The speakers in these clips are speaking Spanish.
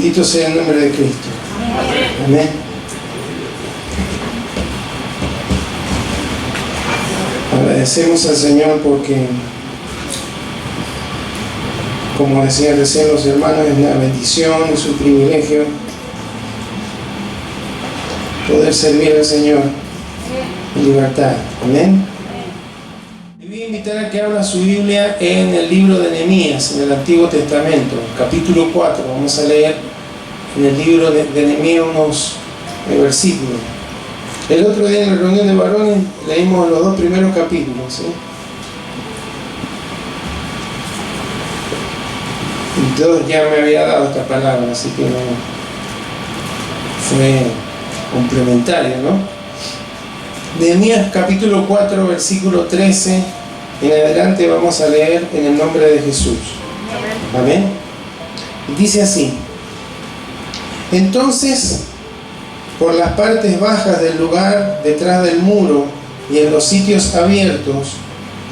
Bendito sea el nombre de Cristo. Amén. Agradecemos al Señor porque, como decían recién los hermanos, es una bendición, es un privilegio poder servir al Señor en libertad. Amén. Y voy a invitar a que abra su Biblia en el libro de Nehemías, en el Antiguo Testamento, capítulo 4. Vamos a leer en el libro de Nehemías unos versículos. El otro día en la reunión de varones leímos los 2 primeros capítulos, ¿sí? Y Dios ya me había dado esta palabra, así que no fue complementaria, ¿no? Nehemías capítulo 4, versículo 13 en adelante vamos a leer en el nombre de Jesús. Amén. Y dice así: entonces, por las partes bajas del lugar, detrás del muro y en los sitios abiertos,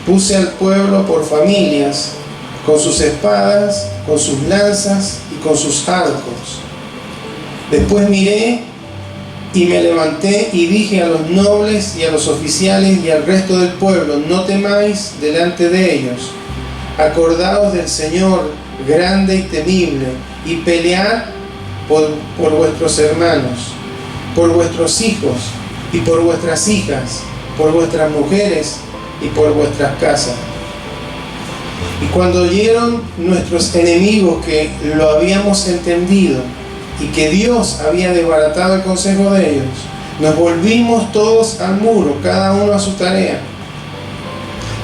puse al pueblo por familias, con sus espadas, con sus lanzas y con sus arcos. Después miré y me levanté y dije a los nobles y a los oficiales y al resto del pueblo: no temáis delante de ellos, acordaos del Señor grande y temible, y pelead por vuestros hermanos, por vuestros hijos y por vuestras hijas, por vuestras mujeres y por vuestras casas. Y cuando oyeron nuestros enemigos que lo habíamos entendido y que Dios había desbaratado el consejo de ellos, nos volvimos todos al muro, cada uno a su tarea.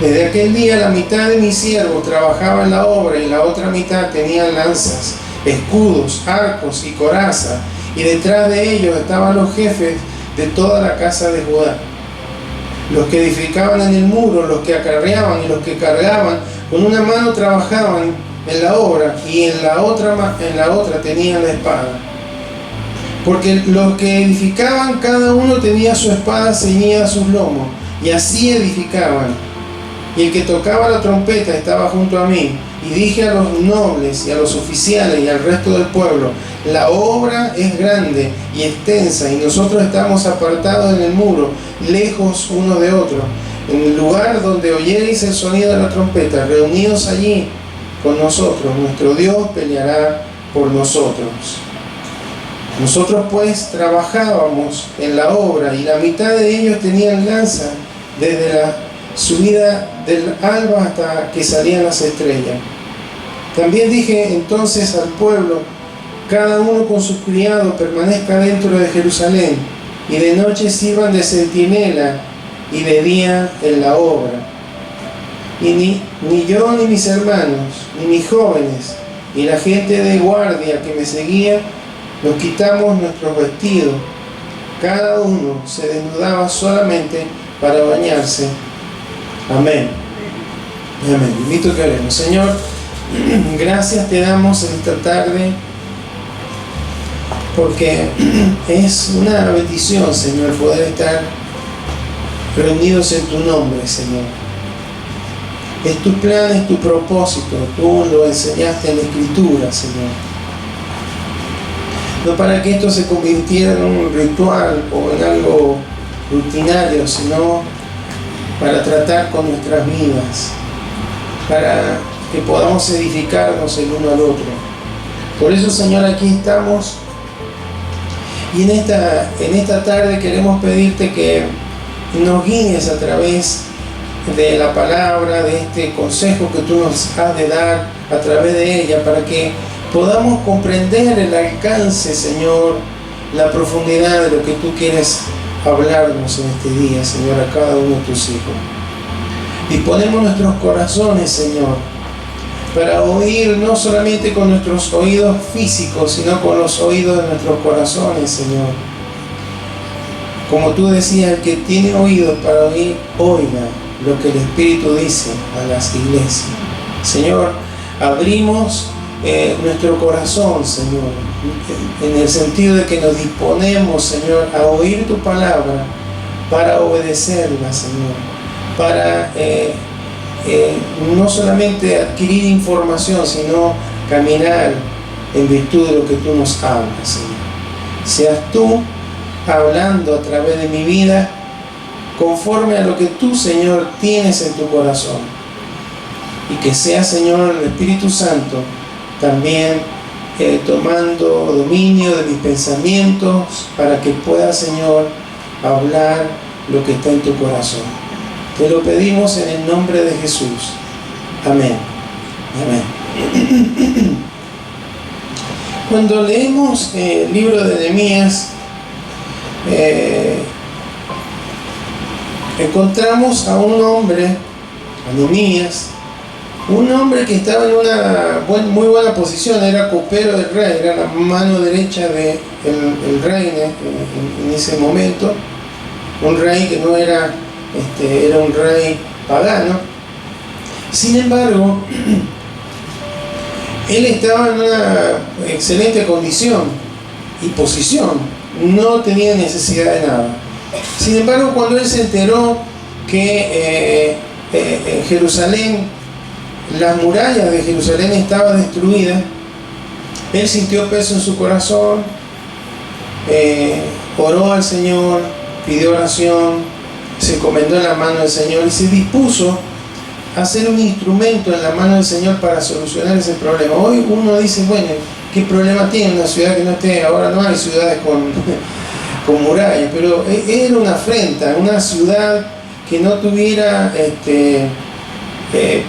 Desde aquel día la mitad de mis siervos trabajaba en la obra y la otra mitad tenían lanzas, escudos, arcos y coraza, y detrás de ellos estaban los jefes de toda la casa de Judá, los que edificaban en el muro, los que acarreaban y los que cargaban. Con una mano trabajaban en la obra y en la otra tenían la espada. Porque los que edificaban, cada uno tenía su espada ceñida a sus lomos, y así edificaban. Y el que tocaba la trompeta estaba junto a mí. Y dije a los nobles y a los oficiales y al resto del pueblo: la obra es grande y extensa, y nosotros estamos apartados en el muro, lejos uno de otro. En el lugar donde oyereis el sonido de la trompeta, reunidos allí con nosotros, nuestro Dios peleará por nosotros. Nosotros pues trabajábamos en la obra, y la mitad de ellos tenían lanza desde la subida del alba hasta que salían las estrellas. También dije entonces al pueblo: cada uno con su criado permanezca dentro de Jerusalén, y de noche sirvan de centinela y de día en la obra. Y ni yo ni mis hermanos, ni mis jóvenes, ni la gente de guardia que me seguía, nos quitamos nuestros vestidos. Cada uno se desnudaba solamente para bañarse. Amén. Amén. Invito a que oremos. Señor, gracias te damos en esta tarde, porque es una bendición, Señor, poder estar reunidos en tu nombre, Señor. Es tu plan, es tu propósito. Tú lo enseñaste en la Escritura, Señor. No para que esto se convirtiera en un ritual o en algo rutinario, sino para tratar con nuestras vidas, para que podamos edificarnos el uno al otro. Por eso, Señor, aquí estamos, y en esta tarde queremos pedirte que nos guíes a través de la palabra, de este consejo que tú nos has de dar a través de ella, para que podamos comprender el alcance, Señor, la profundidad de lo que tú quieres hablarnos en este día, Señor, a cada uno de tus hijos. Disponemos nuestros corazones, Señor, para oír no solamente con nuestros oídos físicos, sino con los oídos de nuestros corazones, Señor. Como tú decías, el que tiene oídos para oír, oiga lo que el Espíritu dice a las iglesias. Señor, abrimos nuestro corazón, Señor, en el sentido de que nos disponemos, Señor, a oír tu palabra, para obedecerla, Señor, para no solamente adquirir información, sino caminar en virtud de lo que tú nos hablas, Señor. Seas tú hablando a través de mi vida conforme a lo que tú, Señor, tienes en tu corazón. Y que sea, Señor, el Espíritu Santo también tomando dominio de mis pensamientos para que pueda, Señor, hablar lo que está en tu corazón. Te lo pedimos en el nombre de Jesús. Amén. Amén. Cuando leemos el libro de Nehemías, encontramos a un hombre, a Nehemías, un hombre que estaba en una muy buena posición, era copero del rey, era la mano derecha del rey en ese momento, un rey que no era, era un rey pagano. Sin embargo, él estaba en una excelente condición y posición, no tenía necesidad de nada. Sin embargo, cuando él se enteró que Jerusalén, las murallas de Jerusalén estaban destruidas, él sintió peso en su corazón, oró al Señor, pidió oración, se encomendó en la mano del Señor y se dispuso a ser un instrumento en la mano del Señor para solucionar ese problema. Hoy uno dice, bueno, ¿qué problema tiene una ciudad que no esté? Ahora no hay ciudades con murallas, pero era una afrenta, una ciudad que no tuviera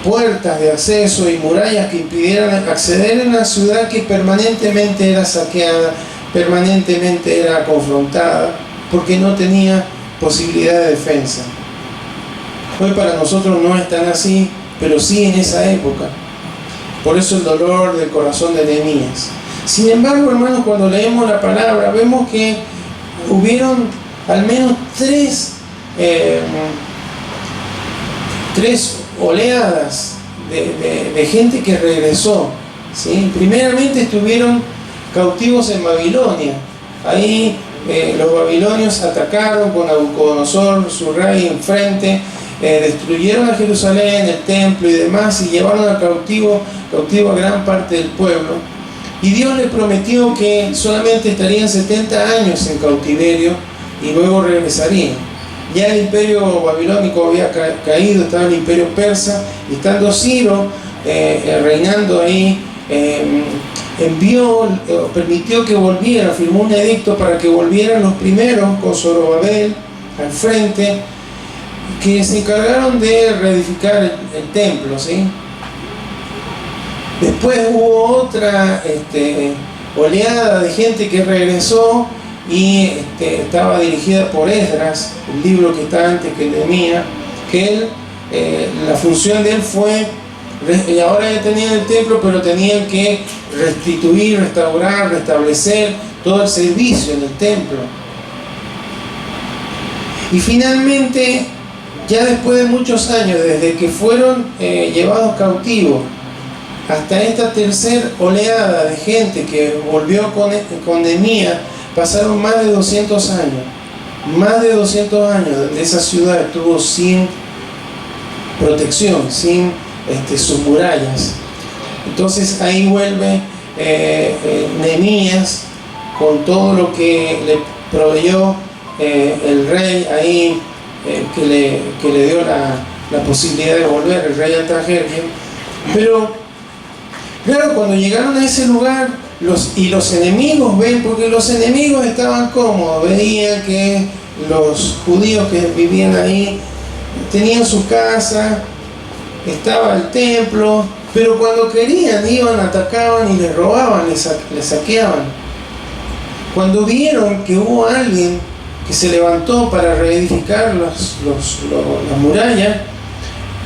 puertas de acceso y murallas que impidieran acceder, a una ciudad que permanentemente era saqueada, permanentemente era confrontada, porque no tenía posibilidad de defensa. Hoy para nosotros no es tan así, pero sí en esa época. Por eso el dolor del corazón de Nehemías. Sin embargo, hermanos, cuando leemos la palabra, vemos que hubieron al menos tres oleadas de gente que regresó, ¿sí? Primeramente estuvieron cautivos en Babilonia. Ahí los babilonios atacaron con Nabucodonosor, su rey, enfrente, destruyeron a Jerusalén, el templo y demás, y llevaron a cautivo a gran parte del pueblo. Y Dios les prometió que solamente estarían 70 años en cautiverio y luego regresarían. Ya el imperio babilónico había caído, estaba el imperio persa, y estando Ciro reinando ahí, permitió que volvieran, firmó un edicto para que volvieran los primeros con Zorobabel al frente, que se encargaron de reedificar el templo, ¿sí? Después hubo otra oleada de gente que regresó y estaba dirigida por Esdras, el libro que está antes que Nehemías, que él, la función de él fue, y ahora ya tenían el templo, pero tenían que restituir, restaurar, restablecer todo el servicio en el templo. Y finalmente, ya después de muchos años, desde que fueron llevados cautivos, hasta esta tercera oleada de gente que volvió con Nehemías, pasaron más de 200 años. Más de 200 años donde esa ciudad estuvo sin protección, sin sus murallas. Entonces ahí vuelve Nehemías con todo lo que le proveyó el rey ahí, que le dio la posibilidad de volver, el rey Artajerjes. Pero claro, cuando llegaron a ese lugar, los enemigos ven, porque los enemigos estaban cómodos, veían que los judíos que vivían ahí tenían su casa, estaba el templo, pero cuando querían iban, atacaban y les robaban, les saqueaban. Cuando vieron que hubo alguien que se levantó para reedificar las murallas,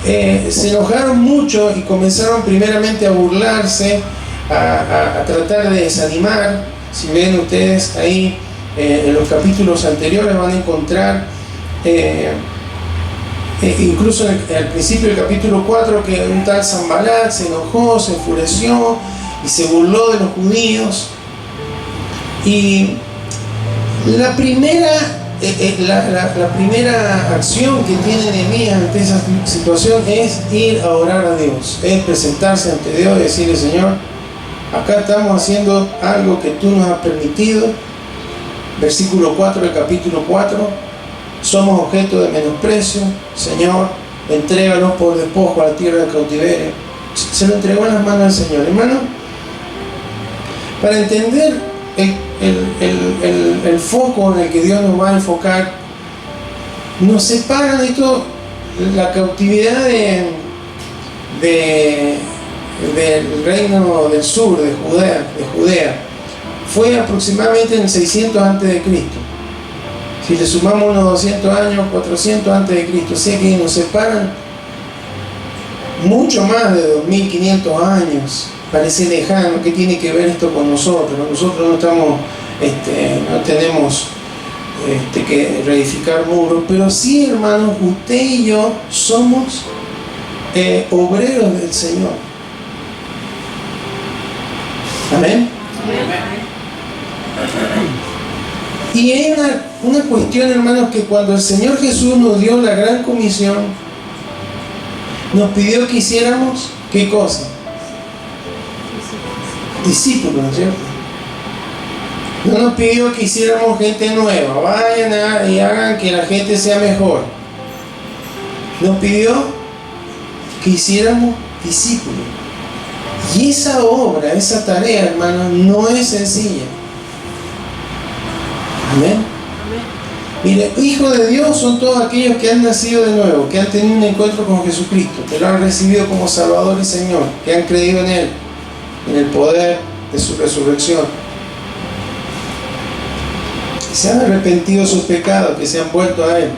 se enojaron mucho y comenzaron primeramente a burlarse, a tratar de desanimar. Si ven ustedes ahí en los capítulos anteriores van a encontrar incluso al principio del capítulo 4 que un tal Sanbalat se enojó, se enfureció y se burló de los judíos. Y la primera acción que tiene Nehemías ante esa situación es ir a orar a Dios, es presentarse ante Dios y decirle: Señor, Acá estamos haciendo algo que tú nos has permitido. Versículo 4 del capítulo 4. Somos objeto de menosprecio. Señor, entrégalos por despojo a la tierra del cautiverio. Se lo entregó en las manos del Señor. Hermano, para entender el foco en el que Dios nos va a enfocar, nos separan de todo. La cautividad del reino del sur, de Judea, fue aproximadamente en el 600 a.C. Si le sumamos unos 200 años, 400 a.C., o sea que nos separan mucho más de 2500 años. Parece lejano. ¿Qué tiene que ver esto con nosotros? Nosotros no estamos, no tenemos que reedificar muros, pero sí, hermanos, usted y yo somos obreros del Señor. Amén. Y hay una cuestión, hermanos, que cuando el Señor Jesús nos dio la gran comisión, nos pidió que hiciéramos, ¿qué cosa? Discípulos, ¿no es cierto? No nos pidió que hiciéramos gente nueva, vayan y hagan que la gente sea mejor. Nos pidió que hiciéramos discípulos. Y esa obra, esa tarea, hermanos, no es sencilla. Amén. Mire, hijos de Dios son todos aquellos que han nacido de nuevo, que han tenido un encuentro con Jesucristo, que lo han recibido como Salvador y Señor, que han creído en Él, en el poder de su resurrección. Se han arrepentido de sus pecados, que se han vuelto a Él.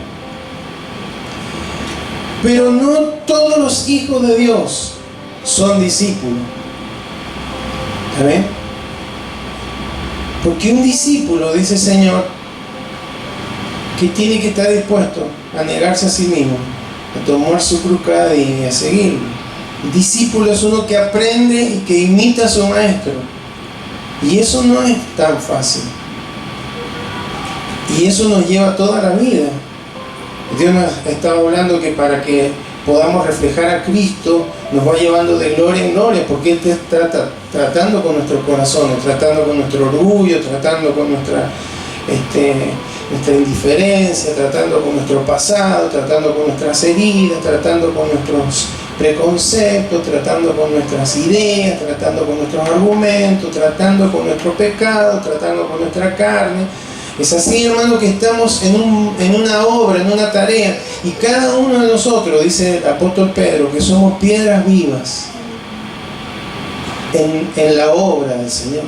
Pero no todos los hijos de Dios son discípulos. ¿Amén? Porque un discípulo, dice el Señor, que tiene que estar dispuesto a negarse a sí mismo, a tomar su cruz cada día y a seguirlo. El discípulo es uno que aprende y que imita a su maestro. Y eso no es tan fácil. Y eso nos lleva toda la vida. Dios nos estaba hablando que para que podamos reflejar a Cristo, nos va llevando de gloria en gloria, porque Él está tratando con nuestros corazones, tratando con nuestro orgullo, tratando con nuestra indiferencia, tratando con nuestro pasado, tratando con nuestras heridas, tratando con nuestros preconceptos, tratando con nuestras ideas, tratando con nuestros argumentos, tratando con nuestro pecado, tratando con nuestra carne. Es así, hermano, que estamos en una obra, en una tarea, y cada uno de nosotros, dice el apóstol Pedro, que somos piedras vivas en la obra del Señor.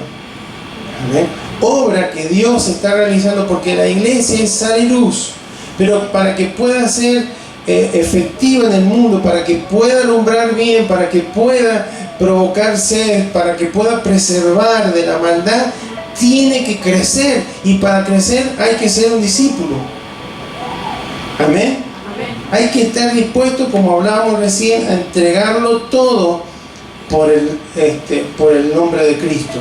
¿Amén? Obra que Dios está realizando, porque la iglesia es sal y luz, pero para que pueda ser efectiva en el mundo, para que pueda alumbrar bien, para que pueda provocar sed, para que pueda preservar de la maldad, tiene que crecer, y para crecer hay que ser un discípulo. Amén. Hay que estar dispuesto, como hablábamos recién, a entregarlo todo por el nombre de Cristo.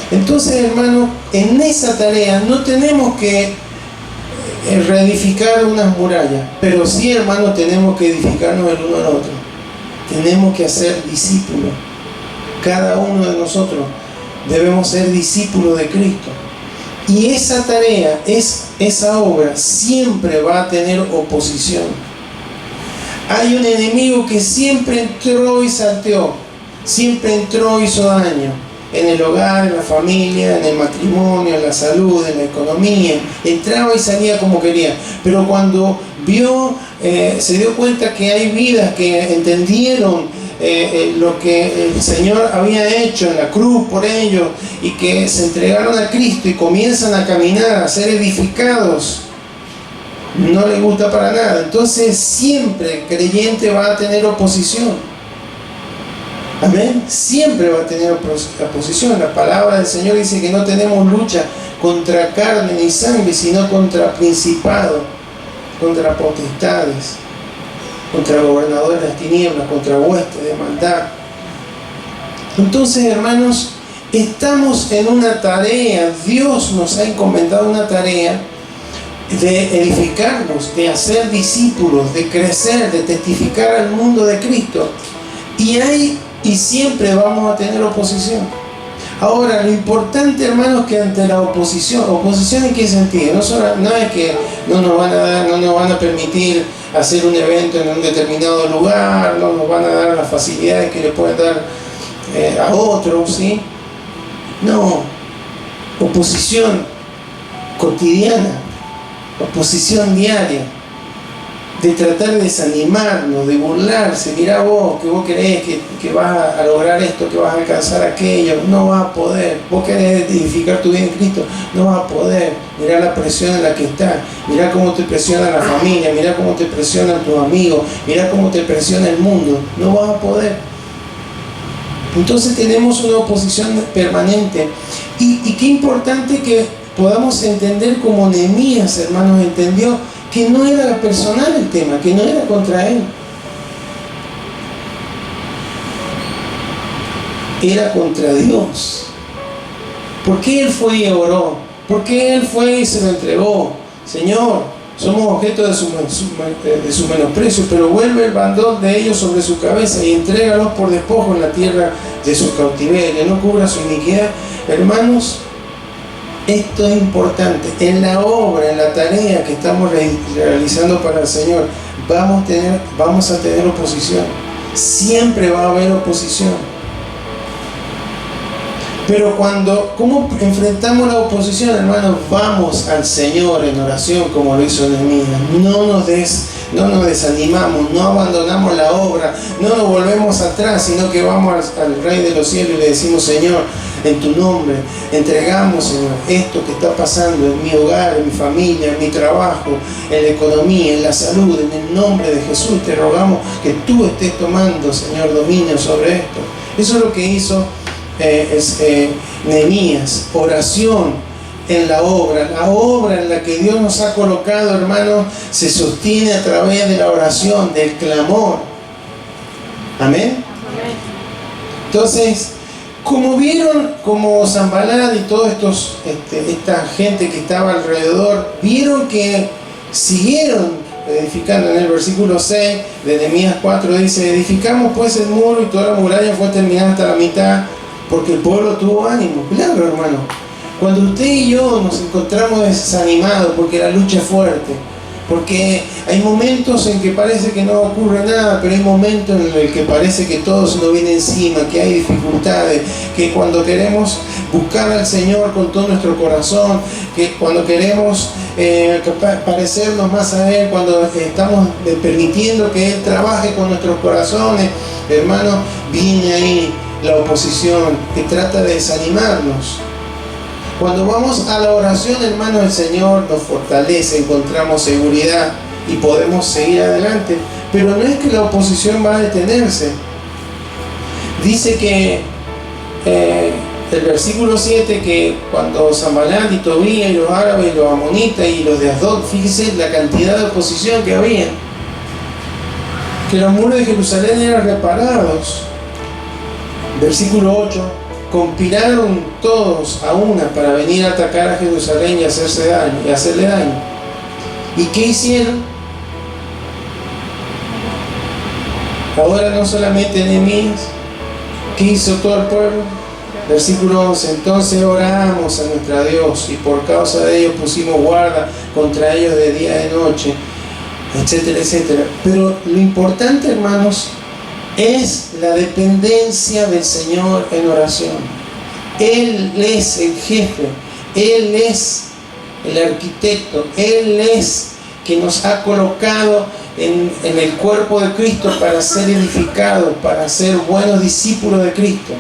Entonces, hermano, en esa tarea no tenemos que reedificar unas murallas, pero sí, hermano, tenemos que edificarnos el uno al otro. Tenemos que hacer discípulos. Cada uno de nosotros debemos ser discípulos de Cristo. Y esa tarea, esa obra, siempre va a tener oposición. Hay un enemigo que siempre entró y salteó, siempre entró y hizo daño. En el hogar, en la familia, en el matrimonio, en la salud, en la economía. Entraba y salía como quería. Pero cuando se dio cuenta que hay vidas que entendieron lo que el Señor había hecho en la cruz por ellos, y que se entregaron a Cristo y comienzan a caminar, a ser edificados, no les gusta para nada. Entonces siempre el creyente va a tener oposición. Amén. Siempre va a tener oposición. La palabra del Señor dice que no tenemos lucha contra carne ni sangre, sino contra principados, contra potestades, contra gobernadores de las tinieblas, contra huestes de maldad. Entonces, hermanos, estamos en una tarea. Dios nos ha encomendado una tarea de edificarnos, de hacer discípulos, de crecer, de testificar al mundo de Cristo. Y siempre vamos a tener oposición. Ahora, lo importante, hermanos, que ante la ¿oposición en qué sentido? No es que no nos van a permitir hacer un evento en un determinado lugar, no nos van a dar las facilidades que le pueden dar a otros, ¿sí? No, oposición cotidiana, oposición diaria, de tratar de desanimarnos, de burlarse. Mirá vos, que vos creés que vas a lograr esto, que vas a alcanzar aquello, no vas a poder. Vos querés edificar tu vida en Cristo, no vas a poder. Mirá la presión en la que estás, mirá cómo te presiona la familia, mirá cómo te presionan tus amigos, mirá cómo te presiona el mundo, no vas a poder. Entonces tenemos una oposición permanente. Y qué importante que podamos entender como Nehemías, hermanos, entendió que no era personal el tema, que no era contra él. Era contra Dios. ¿Por qué él fue y oró? ¿Por qué él fue y se lo entregó? Señor, somos objeto de su menosprecio, pero vuelve el bandón de ellos sobre su cabeza y entrégalos por despojo en la tierra de su cautiverio. No cubra su iniquidad. Hermanos, esto es importante. En la obra, en la tarea que estamos realizando para el Señor, vamos a tener oposición. Siempre va a haber oposición. Pero ¿cómo enfrentamos la oposición, hermanos? Vamos al Señor en oración, como lo hizo Nehemías. No nos desanimamos, no abandonamos la obra, no nos volvemos atrás, sino que vamos al Rey de los cielos y le decimos: Señor, en tu nombre entregamos, Señor, esto que está pasando en mi hogar, en mi familia, en mi trabajo, en la economía, en la salud. En el nombre de Jesús te rogamos que tú estés tomando, Señor, dominio sobre esto. Eso es lo que hizo Nehemías. Oración en la obra en la que Dios nos ha colocado, hermanos, se sostiene a través de la oración, del clamor. Amén. Entonces, como Sanballat y toda esta gente que estaba alrededor, vieron que siguieron edificando. En el versículo 6 de Nehemías 4 dice: edificamos pues el muro y toda la muralla fue terminada hasta la mitad, porque el pueblo tuvo ánimo. Claro, hermano, cuando usted y yo nos encontramos desanimados porque la lucha es fuerte, porque hay momentos en que parece que no ocurre nada, pero hay momentos en el que parece que todo se nos viene encima, que hay dificultades, que cuando queremos buscar al Señor con todo nuestro corazón, que cuando queremos parecernos más a Él, cuando estamos permitiendo que Él trabaje con nuestros corazones, hermano, viene ahí la oposición que trata de desanimarnos. Cuando vamos a la oración, hermano, el Señor nos fortalece, encontramos seguridad y podemos seguir adelante. Pero no es que la oposición va a detenerse. Dice que el versículo 7, que cuando Sanballat y Tobías y los árabes y los amonitas y los de Asdod, fíjese la cantidad de oposición que había, que los muros de Jerusalén eran reparados. Versículo 8: conspiraron todos a una para venir a atacar a Jerusalén y hacerle daño. ¿Y qué hicieron? Ahora no solamente Nehemías, ¿qué hizo todo el pueblo? Versículo 11: entonces oramos a nuestro Dios y por causa de ellos pusimos guarda contra ellos de día y de noche, etcétera, etcétera. Pero lo importante, hermanos, es la dependencia del Señor en oración. Él es el jefe, Él es el arquitecto, Él es que nos ha colocado en el cuerpo de Cristo para ser edificados, para ser buenos discípulos de Cristo.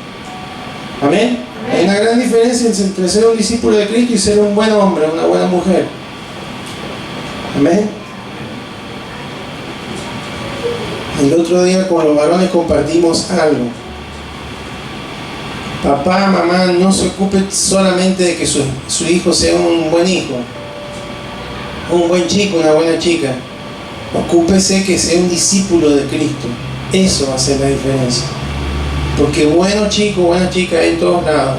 Amén. Hay una gran diferencia entre ser un discípulo de Cristo y ser un buen hombre, una buena mujer. Amén. El otro día con los varones compartimos algo. Papá, mamá, no se ocupe solamente de que su hijo sea un buen hijo, un buen chico, una buena chica. Ocúpese que sea un discípulo de Cristo. Eso va a ser la diferencia. Porque buenos chicos, buenas chicas hay en todos lados.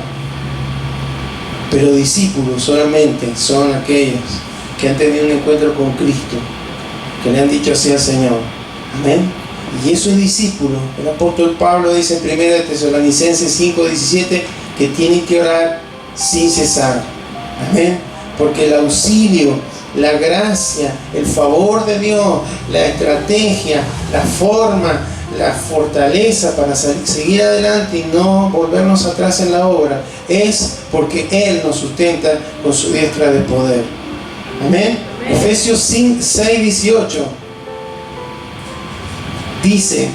Pero discípulos solamente son aquellos que han tenido un encuentro con Cristo, que le han dicho así al Señor. Amén. Y eso es discípulo. El apóstol Pablo dice en 1 Tesalonicenses 5:17 que tiene que orar sin cesar. Amén. Porque el auxilio, la gracia, el favor de Dios, la estrategia, la forma, la fortaleza para seguir adelante y no volvernos atrás en la obra, es porque Él nos sustenta con su diestra de poder. Amén. Efesios 6:18 dice: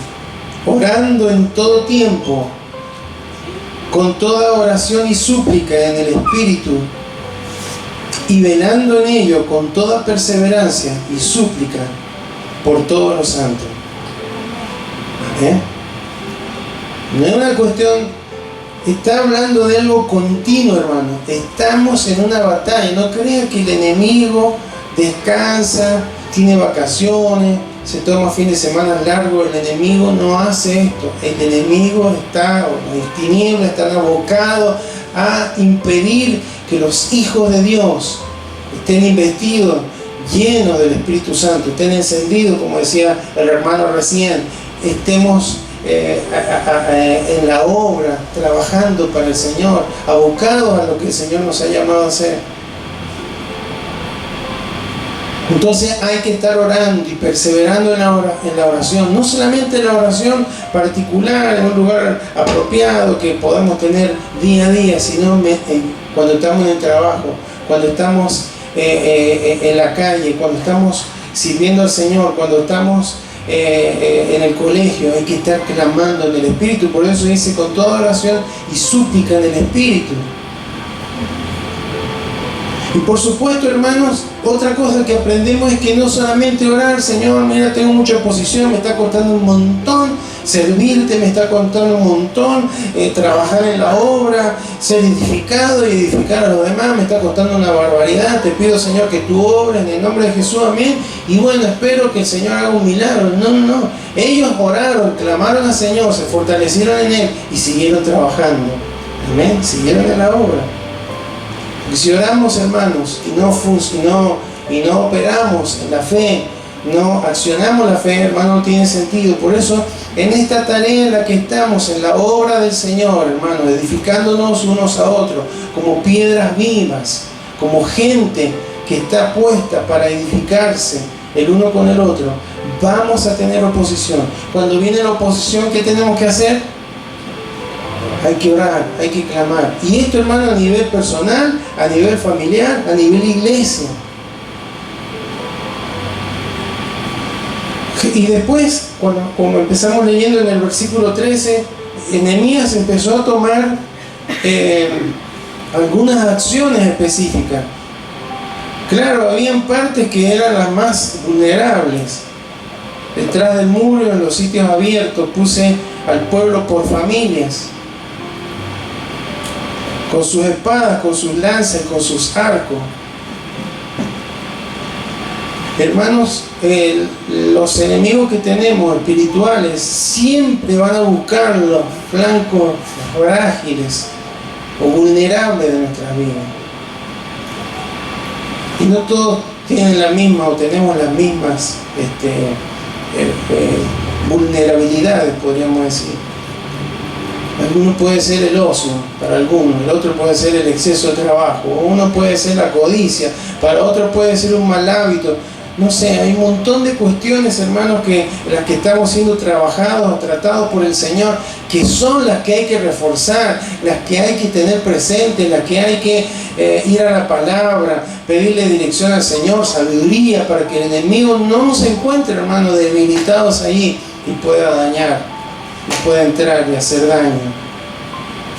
orando en todo tiempo, con toda oración y súplica en el Espíritu, y velando en ello con toda perseverancia y súplica por todos los santos. No es una cuestión, está hablando de algo continuo, hermano. Estamos en una batalla. No crean que el enemigo descansa, tiene vacaciones, se toma fin de semana largo. El enemigo no hace esto. El enemigo está, las tinieblas están abocados a impedir que los hijos de Dios estén investidos, llenos del Espíritu Santo, estén encendidos, como decía el hermano recién, estemos en la obra, trabajando para el Señor, abocados a lo que el Señor nos ha llamado a hacer. Entonces hay que estar orando y perseverando en la oración, no solamente en la oración particular, en un lugar apropiado que podamos tener día a día, sino cuando estamos en el trabajo, cuando estamos en la calle, cuando estamos sirviendo al Señor, cuando estamos en el colegio. Hay que estar clamando en el Espíritu. Por eso dice: con toda oración y súplica en el Espíritu. Y por supuesto, hermanos, otra cosa que aprendemos es que no solamente orar: Señor, mira, tengo mucha oposición, me está costando un montón servirte, me está costando un montón trabajar en la obra, ser edificado y edificar a los demás, me está costando una barbaridad. Te pido, Señor, que tú obres en el nombre de Jesús, amén. Y bueno, espero que el Señor haga un milagro. No. Ellos oraron, clamaron al Señor, se fortalecieron en Él y siguieron trabajando. Amén. Siguieron en la obra. Y si oramos, hermanos, y no operamos en la fe, no accionamos la fe, hermano, no tiene sentido. Por eso, en esta tarea en la que estamos, en la obra del Señor, hermano, edificándonos unos a otros, como piedras vivas, como gente que está puesta para edificarse el uno con el otro, vamos a tener oposición. Cuando viene la oposición, ¿qué tenemos que hacer? Hay que orar, hay que clamar. Y esto, hermano, a nivel personal, a nivel familiar, a nivel iglesia. Y después, como empezamos leyendo en el versículo 13, Nehemías empezó a tomar algunas acciones específicas. Claro, habían partes que eran las más vulnerables. Detrás del muro, en los sitios abiertos, puse al pueblo por familias, con sus espadas, con sus lanzas, con sus arcos. Hermanos, los enemigos que tenemos espirituales siempre van a buscar los flancos frágiles o vulnerables de nuestras vidas. Y no todos tienen la misma o tenemos las mismas vulnerabilidades, podríamos decir. Alguno puede ser el ocio para algunos, el otro puede ser el exceso de trabajo, uno puede ser la codicia, para otro puede ser un mal hábito. No sé, hay un montón de cuestiones, hermanos, las que estamos siendo trabajados, tratados por el Señor, que son las que hay que reforzar, las que hay que tener presentes, las que hay que ir a la palabra, pedirle dirección al Señor, sabiduría, para que el enemigo no nos encuentre, hermanos, debilitados allí y pueda dañar, y pueda entrar y hacer daño.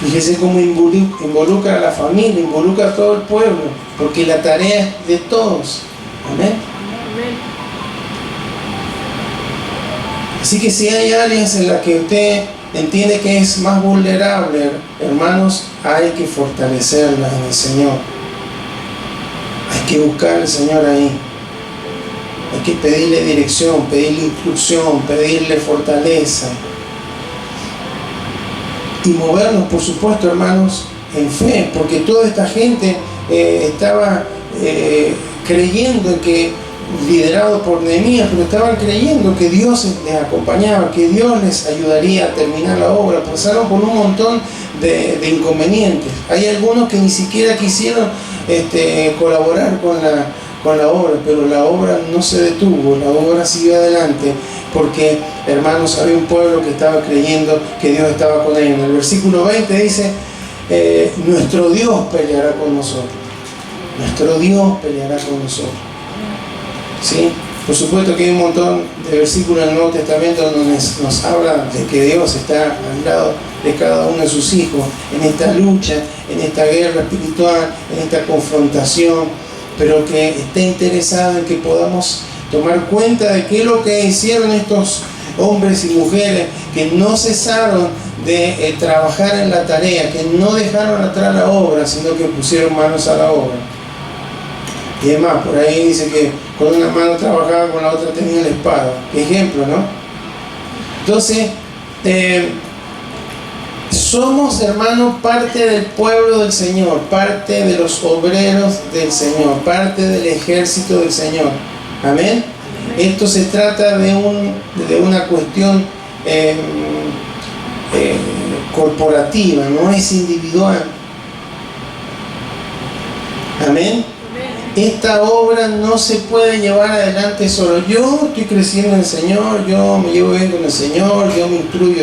Fíjese cómo involucra a la familia, involucra a todo el pueblo, porque la tarea es de todos. Amén. Así que si hay áreas en las que usted entiende que es más vulnerable, hermanos, hay que fortalecerlas en el Señor. Hay que buscar al Señor ahí. Hay que pedirle dirección, pedirle instrucción, pedirle fortaleza. Y movernos, por supuesto, hermanos, en fe, porque toda esta gente estaba creyendo en que, liderado por Nehemías, pero estaban creyendo que Dios les acompañaba, que Dios les ayudaría a terminar la obra. Pasaron por un montón de inconvenientes. Hay algunos que ni siquiera quisieron colaborar con la obra, pero la obra no se detuvo, la obra siguió adelante, porque, hermanos, había un pueblo que estaba creyendo que Dios estaba con ellos. En el versículo 20 dice, nuestro Dios peleará con nosotros. Nuestro Dios peleará con nosotros. ¿Sí? Por supuesto que hay un montón de versículos en el Nuevo Testamento donde nos habla de que Dios está al lado de cada uno de sus hijos en esta lucha, en esta guerra espiritual, en esta confrontación, pero que está interesado en que podamos tomar cuenta de qué es lo que hicieron estos hombres y mujeres que no cesaron de trabajar en la tarea, que no dejaron atrás la obra, sino que pusieron manos a la obra. Y además, por ahí dice que con una mano trabajaba, con la otra tenía la espada. Qué ejemplo, ¿no? Entonces, somos, hermanos, parte del pueblo del Señor, parte de los obreros del Señor, parte del ejército del Señor. Amén. Esto se trata de una cuestión corporativa, no es individual. Amén. Esta obra no se puede llevar adelante solo. Yo estoy creciendo en el Señor, yo me llevo bien con el Señor, yo me instruyo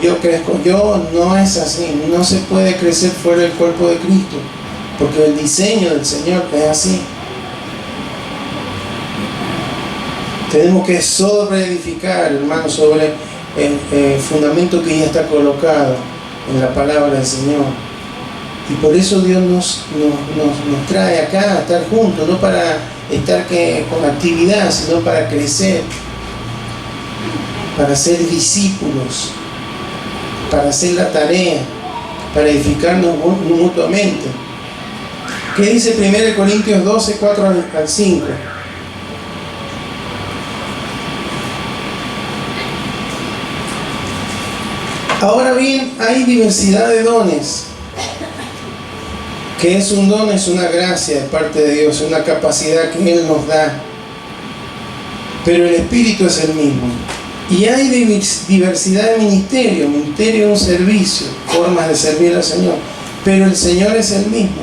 yo crezco yo. No es así. No se puede crecer fuera del cuerpo de Cristo, porque el diseño del Señor es así. Tenemos que sobreedificar, hermanos, sobre el fundamento que ya está colocado en la palabra del Señor. Y por eso Dios nos trae acá a estar juntos, no para estar con actividad, sino para crecer, para ser discípulos, para hacer la tarea, para edificarnos mutuamente. ¿Qué dice 1 Corintios 12, 4 al 5? Ahora bien, hay diversidad de dones. Que es un don, es una gracia de parte de Dios, una capacidad que Él nos da. Pero el Espíritu es el mismo. Y hay diversidad de ministerio de un servicio, formas de servir al Señor. Pero el Señor es el mismo.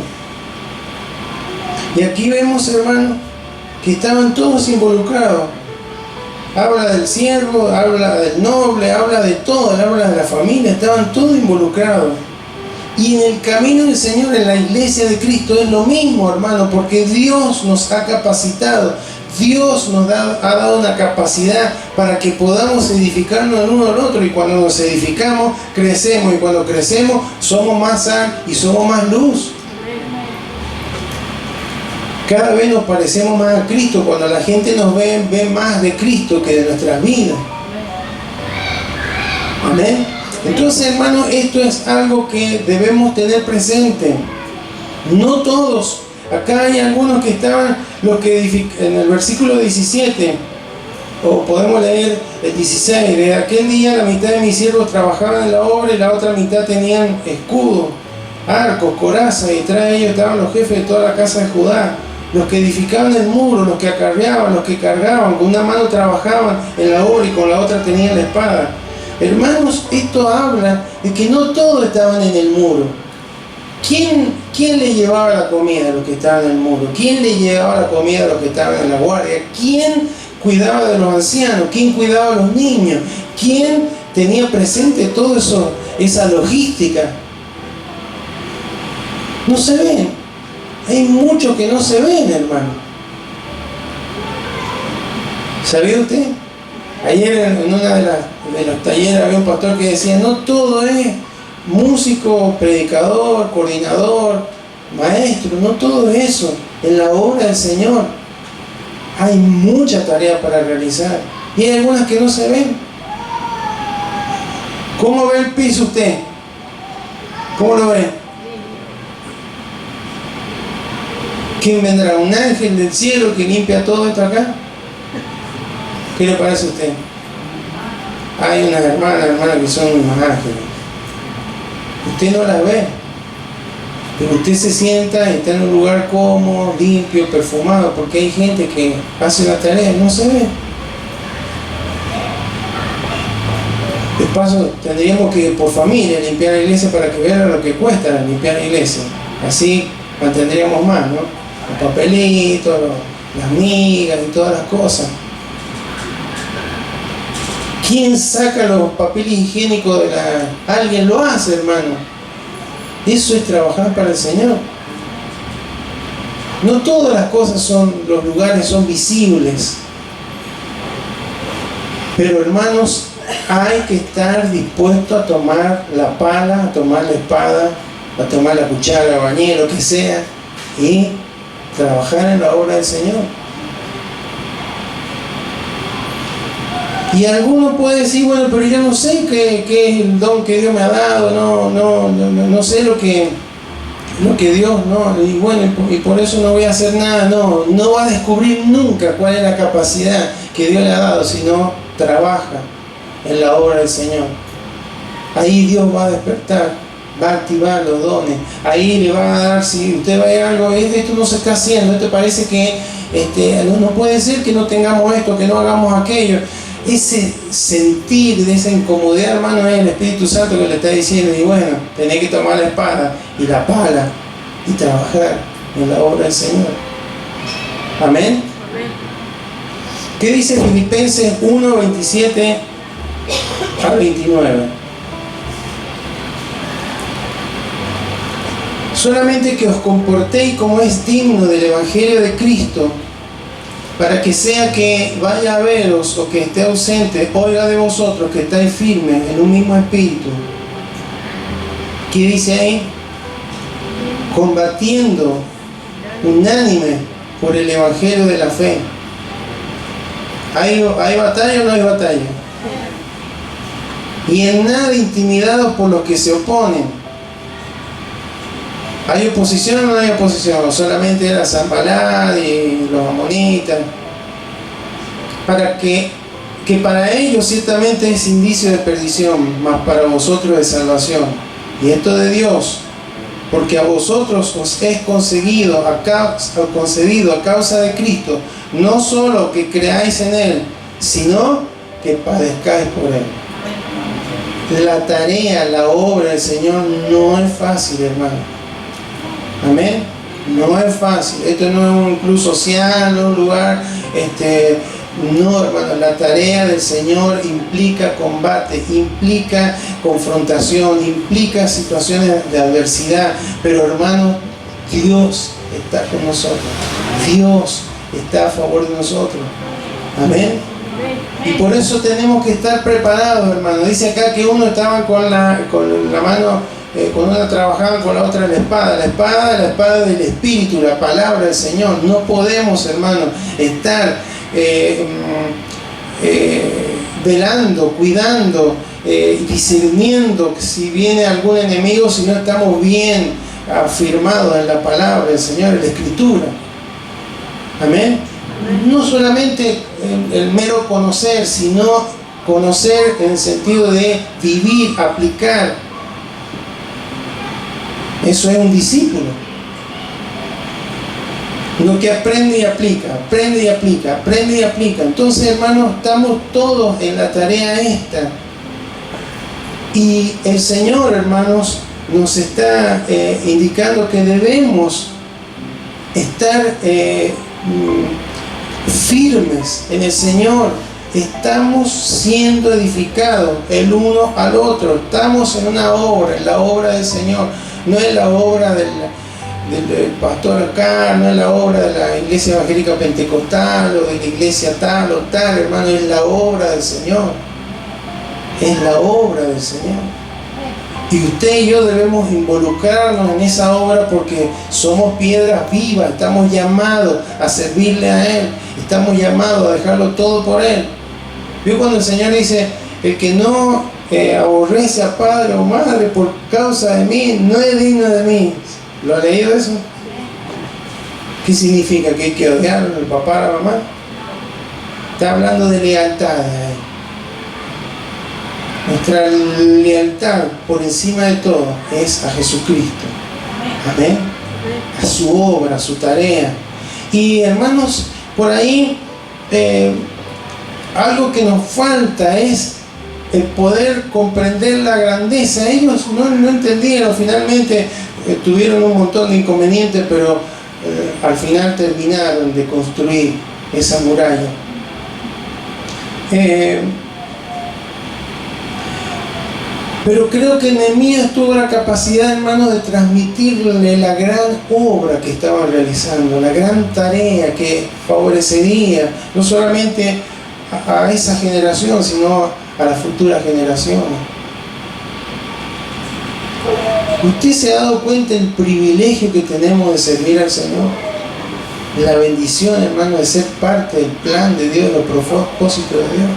Y aquí vemos, hermanos, que estaban todos involucrados. Habla del siervo, habla del noble, habla de todo, habla de la familia, estaban todos involucrados. Y en el camino del Señor, en la iglesia de Cristo, es lo mismo, hermano, porque Dios nos ha capacitado. Dios nos ha dado una capacidad para que podamos edificarnos el uno al otro. Y cuando nos edificamos, crecemos. Y cuando crecemos, somos más sal y somos más luz. Cada vez nos parecemos más a Cristo. Cuando la gente nos ve más de Cristo que de nuestras vidas. Amén. Entonces, hermano, esto es algo que debemos tener presente. No todos. Acá hay algunos que estaban, los que en el versículo 17, o podemos leer el 16, de aquel día la mitad de mis siervos trabajaban en la obra y la otra mitad tenían escudos, arcos, corazas, y tras ellos estaban los jefes de toda la casa de Judá, los que edificaban el muro, los que acarreaban, los que cargaban, con una mano trabajaban en la obra y con la otra tenían la espada. Hermanos, esto habla de que no todos estaban en el muro. ¿Quién le llevaba la comida a los que estaban en el muro? ¿Quién le llevaba la comida a los que estaban en la guardia? ¿Quién cuidaba de los ancianos? ¿Quién cuidaba a los niños? ¿Quién tenía presente todo eso, esa logística? No se ven. Hay muchos que no se ven, hermano. ¿Sabía usted? Ayer en una de los talleres había un pastor que decía, no todo es músico, predicador, coordinador, maestro, no todo eso. En la obra del Señor hay mucha tarea para realizar y hay algunas que no se ven. ¿Cómo ve el piso usted? ¿Cómo lo ve? ¿Quién vendrá? ¿Un ángel del cielo que limpia todo esto acá? ¿Qué le parece a usted? Hay unas hermanas que son unos ángeles. Usted no las ve, pero usted se sienta y está en un lugar cómodo, limpio, perfumado, porque hay gente que hace la tarea y no se ve. De paso, tendríamos que por familia limpiar la iglesia para que vean lo que cuesta limpiar la iglesia. Así mantendríamos más, ¿no? Los papelitos, las migas y todas las cosas. ¿Quién saca los papeles higiénicos de la...? Alguien lo hace, hermano. Eso es trabajar para el Señor. No todas las cosas son, los lugares son visibles. Pero hermanos, hay que estar dispuesto a tomar la pala, a tomar la espada, a tomar la cuchara, bañero, lo que sea, y trabajar en la obra del Señor. Y alguno puede decir, bueno, pero yo no sé qué es el don que Dios me ha dado, no sé lo que Dios, no, y bueno, y por eso no voy a hacer nada, no va a descubrir nunca cuál es la capacidad que Dios le ha dado, sino trabaja en la obra del Señor. Ahí Dios va a despertar, va a activar los dones, ahí le va a dar, si usted ve algo, esto no se está haciendo, esto parece que no puede ser que no tengamos esto, que no hagamos aquello. Ese sentir de esa incomodidad, hermano, es el Espíritu Santo que le está diciendo, y bueno, tenés que tomar la espada y la pala y trabajar en la obra del Señor. Amén. ¿Qué dice Filipenses 1, 27 a 29? Solamente que os comportéis como es digno del Evangelio de Cristo, para que sea que vaya a veros o que esté ausente, oiga de vosotros que estáis firmes en un mismo espíritu. ¿Qué dice ahí? Combatiendo unánime por el Evangelio de la fe. ¿Hay batalla o no hay batalla? Y en nada intimidados por los que se oponen. ¿Hay oposición o no hay oposición? Solamente la Zambalá y los amonitas. Para que para ellos ciertamente es indicio de perdición, mas para vosotros de salvación. Y esto de Dios, porque a vosotros os es concedido a causa de Cristo, no solo que creáis en Él, sino que padezcáis por Él. La tarea, la obra del Señor no es fácil, hermano. Amén. No es fácil. Esto no es un club social, no un lugar, no, hermano. La tarea del Señor implica combate, implica confrontación, implica situaciones de adversidad. Pero, hermano, Dios está con nosotros. Dios está a favor de nosotros. Amén. Y por eso tenemos que estar preparados, hermano. Dice acá que uno estaba con la mano. Con una trabajaban, con la otra la espada del Espíritu, la palabra del Señor. No podemos, hermano, estar velando, cuidando, discerniendo si viene algún enemigo, si no estamos bien afirmados en la palabra del Señor, en la Escritura. Amén. No solamente el mero conocer, sino conocer en el sentido de vivir, aplicar. Eso es un discípulo. Uno que aprende y aplica, aprende y aplica, aprende y aplica. Entonces, hermanos, estamos todos en la tarea esta. Y el Señor, hermanos, nos está indicando que debemos estar firmes en el Señor. Estamos siendo edificados el uno al otro. Estamos en una obra, en la obra del Señor. No es la obra del pastor acá, no es la obra de la iglesia evangélica pentecostal o de la iglesia tal o tal, hermano, es la obra del Señor. Es la obra del Señor. Y usted y yo debemos involucrarnos en esa obra porque somos piedras vivas, estamos llamados a servirle a Él, estamos llamados a dejarlo todo por Él. ¿Vio cuando el Señor dice, el que no aborrece a padre o madre por causa de mí, no es digno de mí? ¿Lo ha leído eso? ¿Qué significa? ¿Que hay que odiar al papá, a la mamá? Está hablando de lealtad. Nuestra lealtad por encima de todo es a Jesucristo. Amén. A su obra, a su tarea. Y hermanos, por ahí algo que nos falta es el poder comprender la grandeza. Ellos no entendieron, finalmente tuvieron un montón de inconvenientes, pero al final terminaron de construir esa muralla. Pero creo que Nehemías tuvo la capacidad, hermanos, de transmitirle la gran obra que estaban realizando, la gran tarea que favorecería no solamente a esa generación, sino a las futuras generaciones. ¿Usted se ha dado cuenta del privilegio que tenemos de servir al Señor? La bendición, hermano, de ser parte del plan de Dios, de los propósitos de Dios.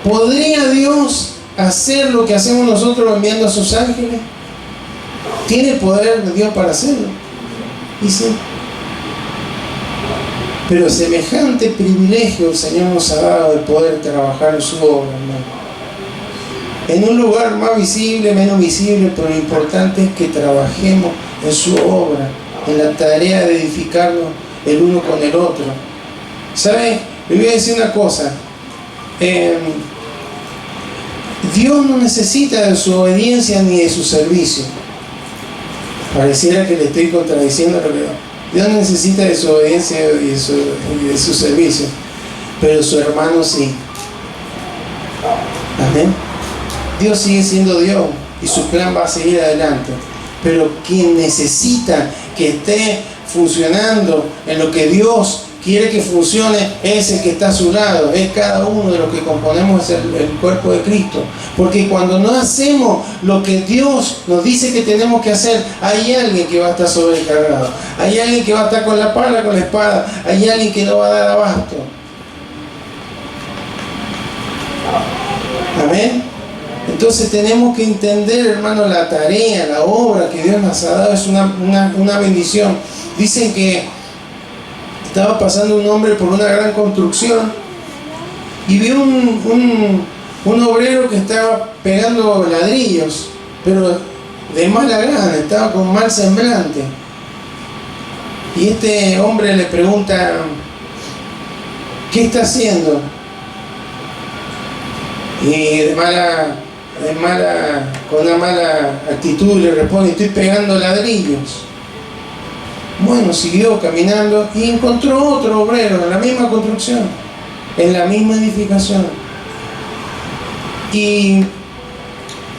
¿Podría Dios hacer lo que hacemos nosotros enviando a sus ángeles? ¿Tiene poder de Dios para hacerlo? Y sí. Pero semejante privilegio el Señor nos ha dado de poder trabajar en su obra, hermano. En un lugar más visible, menos visible, pero lo importante es que trabajemos en su obra, en la tarea de edificarnos el uno con el otro. ¿Saben? Le voy a decir una cosa. Dios no necesita de su obediencia ni de su servicio. Pareciera que le estoy contradiciendo, pero Dios no necesita de su obediencia y de su servicio, pero su hermano sí. Amén. Dios sigue siendo Dios y su plan va a seguir adelante, pero quien necesita que esté funcionando en lo que Dios quiere que funcione es el que está a su lado, es cada uno de los que componemos el cuerpo de Cristo. Porque cuando no hacemos lo que Dios nos dice que tenemos que hacer, hay alguien que va a estar sobrecargado, hay alguien que va a estar con la pala, con la espada, hay alguien que no va a dar abasto. Amén. Entonces tenemos que entender, hermano, la tarea, la obra que Dios nos ha dado es una bendición. Dicen que estaba pasando un hombre por una gran construcción y vio un obrero que estaba pegando ladrillos, pero de mala gana, estaba con mal semblante. Y este hombre le pregunta: ¿qué está haciendo? Y con una mala actitud le responde: estoy pegando ladrillos. Bueno, siguió caminando y encontró otro obrero en la misma construcción, en la misma edificación. Y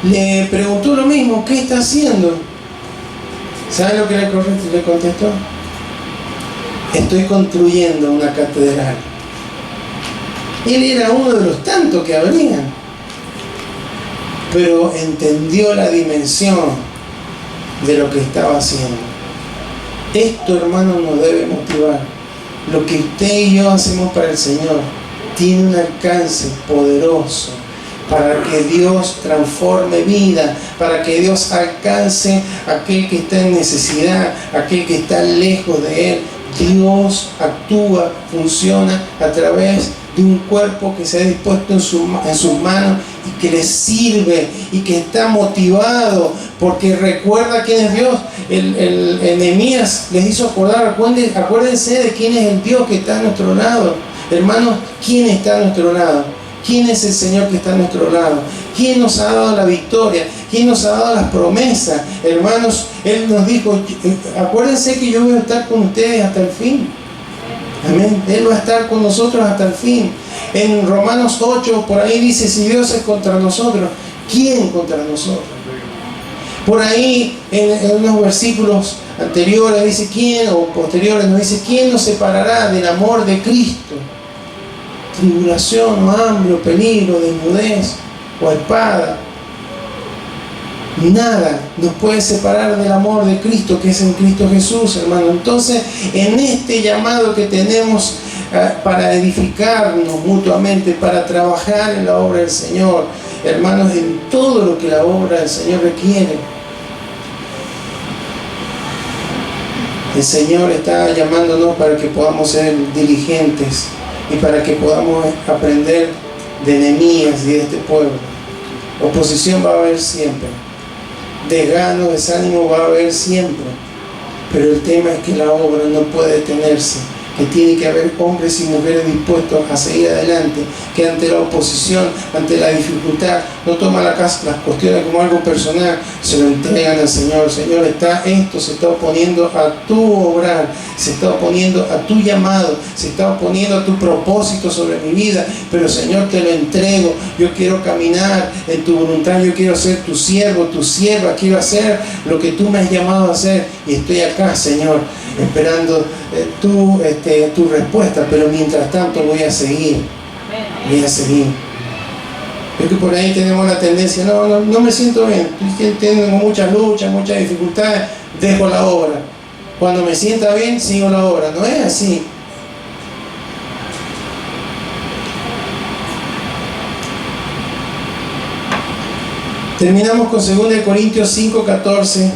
le preguntó lo mismo: ¿qué está haciendo? ¿Sabe lo que le contestó? Estoy construyendo una catedral. Él era uno de los tantos que habrían, pero entendió la dimensión de lo que estaba haciendo. Esto, hermano, nos debe motivar. Lo que usted y yo hacemos para el Señor tiene un alcance poderoso para que Dios transforme vida, para que Dios alcance a aquel que está en necesidad, aquel que está lejos de Él. Dios actúa, funciona a través de un cuerpo que se ha dispuesto en sus manos y que le sirve y que está motivado porque recuerda quién es Dios. El Nehemías les hizo acordar: acuérdense de quién es el Dios que está a nuestro lado. Hermanos, ¿quién está a nuestro lado? ¿Quién es el Señor que está a nuestro lado? ¿Quién nos ha dado la victoria? ¿Quién nos ha dado las promesas? Hermanos, Él nos dijo: acuérdense que yo voy a estar con ustedes hasta el fin. Amén. Él va a estar con nosotros hasta el fin. En Romanos 8, por ahí dice: si Dios es contra nosotros, ¿quién contra nosotros? Por ahí, en unos versículos anteriores dice: ¿quién? O posteriores nos dice: ¿quién nos separará del amor de Cristo? Tribulación, o hambre, o peligro, desnudez, o espada. Nada nos puede separar del amor de Cristo, que es en Cristo Jesús, hermano. Entonces, en este llamado que tenemos para edificarnos mutuamente, para trabajar en la obra del Señor, hermanos, en todo lo que la obra del Señor requiere, el Señor está llamándonos para que podamos ser diligentes y para que podamos aprender de Nehemías y de este pueblo. Oposición va a haber siempre, desgano, desánimo va a haber siempre, pero el tema es que la obra no puede detenerse que tiene que haber hombres y mujeres dispuestos a seguir adelante, que ante la oposición, ante la dificultad, no toman las cuestiones como algo personal, se lo entregan al Señor. Señor, esto se está oponiendo a tu obrar, se está oponiendo a tu llamado, se está oponiendo a tu propósito sobre mi vida, pero Señor, te lo entrego. Yo quiero caminar en tu voluntad, yo quiero ser tu siervo, tu sierva, quiero hacer lo que tú me has llamado a hacer, y estoy acá, Señor, esperando tu respuesta, pero mientras tanto voy a seguir. Es que por ahí tenemos la tendencia, no me siento bien, tengo muchas luchas, muchas dificultades, dejo la obra. Cuando me sienta bien, sigo la obra. No es así. Terminamos con 2 Corintios 5:14.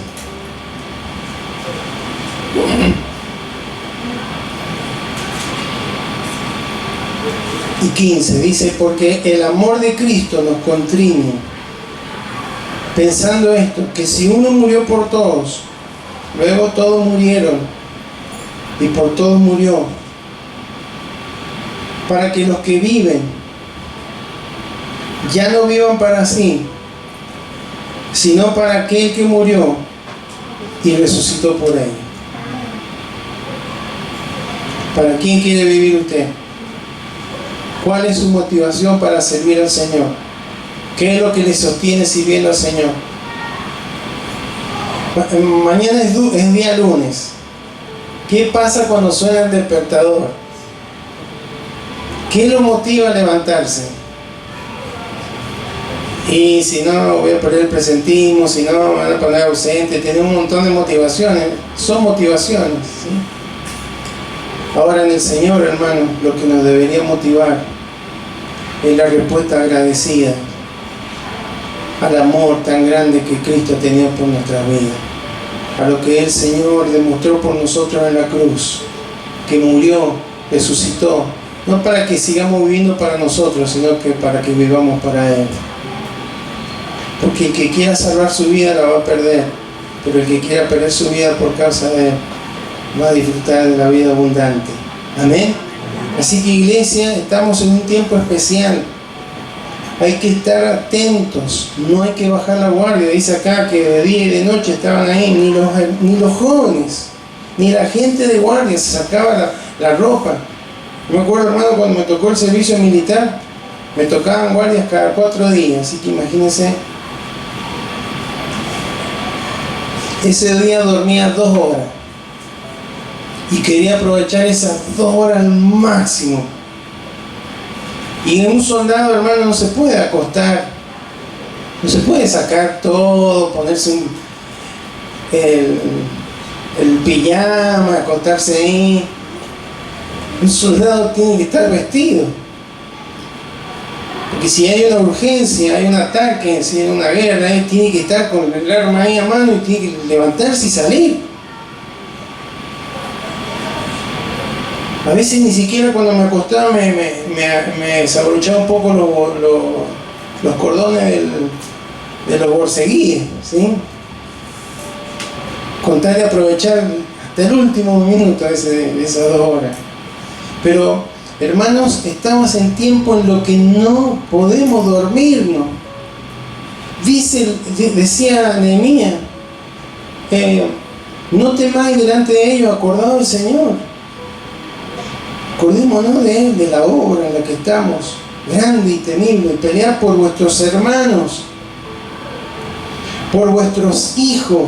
Y 15, dice: porque el amor de Cristo nos constriñe, pensando esto, que si uno murió por todos, luego todos murieron, y por todos murió, para que los que viven ya no vivan para sí, sino para aquel que murió y resucitó por él. ¿Para quién quiere vivir usted? ¿Cuál es su motivación para servir al Señor? ¿Qué es lo que le sostiene sirviendo al Señor? Mañana es día lunes. ¿Qué pasa cuando suena el despertador? ¿Qué lo motiva a levantarse? Y si no, voy a perder el presentismo, si no, me van a poner ausente. Tiene un montón de motivaciones. Son motivaciones, ¿sí? Ahora en el Señor, hermano, lo que nos debería motivar es la respuesta agradecida al amor tan grande que Cristo ha tenido por nuestra vida, a lo que el Señor demostró por nosotros en la cruz, que murió, resucitó, no para que sigamos viviendo para nosotros, sino que para que vivamos para Él. Porque el que quiera salvar su vida la va a perder, pero el que quiera perder su vida por causa de Él va a disfrutar de la vida abundante. Amén. Así que, iglesia, estamos en un tiempo especial. Hay que estar atentos, no hay que bajar la guardia. Dice acá que de día y de noche estaban ahí, ni los jóvenes, ni la gente de guardia se sacaba la ropa. Me acuerdo, hermano, cuando me tocó el servicio militar, me tocaban guardias cada 4 días, así que imagínense. Ese día dormía 2 horas y quería aprovechar esas 2 horas al máximo. Y en un soldado, hermano, no se puede acostar, no se puede sacar todo, ponerse el pijama, acostarse ahí. Un soldado tiene que estar vestido, porque si hay una urgencia, hay un ataque, si hay una guerra, él tiene que estar con el arma ahí a mano y tiene que levantarse y salir. A veces ni siquiera cuando me acostaba me desabrochaba un poco los cordones de los borceguíes, ¿sí? Con tal de aprovechar hasta el último minuto de esas 2 horas. Pero, hermanos, estamos en tiempo en lo que no podemos dormirnos. Decía Nehemías, no temáis delante de ellos, acordaos del Señor. Acordémonos de Él, de la obra en la que estamos, grande y temible. Pelear por vuestros hermanos, por vuestros hijos,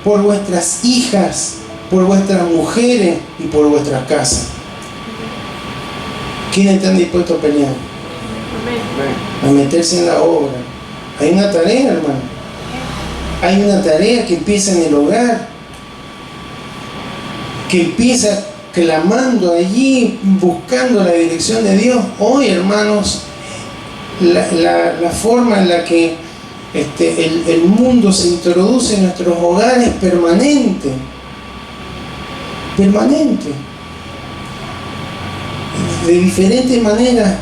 por vuestras hijas, por vuestras mujeres y por vuestras casas. ¿Quiénes están dispuestos a pelear? A meterse en la obra. Hay una tarea, hermano. Hay una tarea que empieza en el hogar, que empieza clamando allí, buscando la dirección de Dios. Hoy, hermanos, la forma en la que el mundo se introduce en nuestros hogares es permanente. De diferentes maneras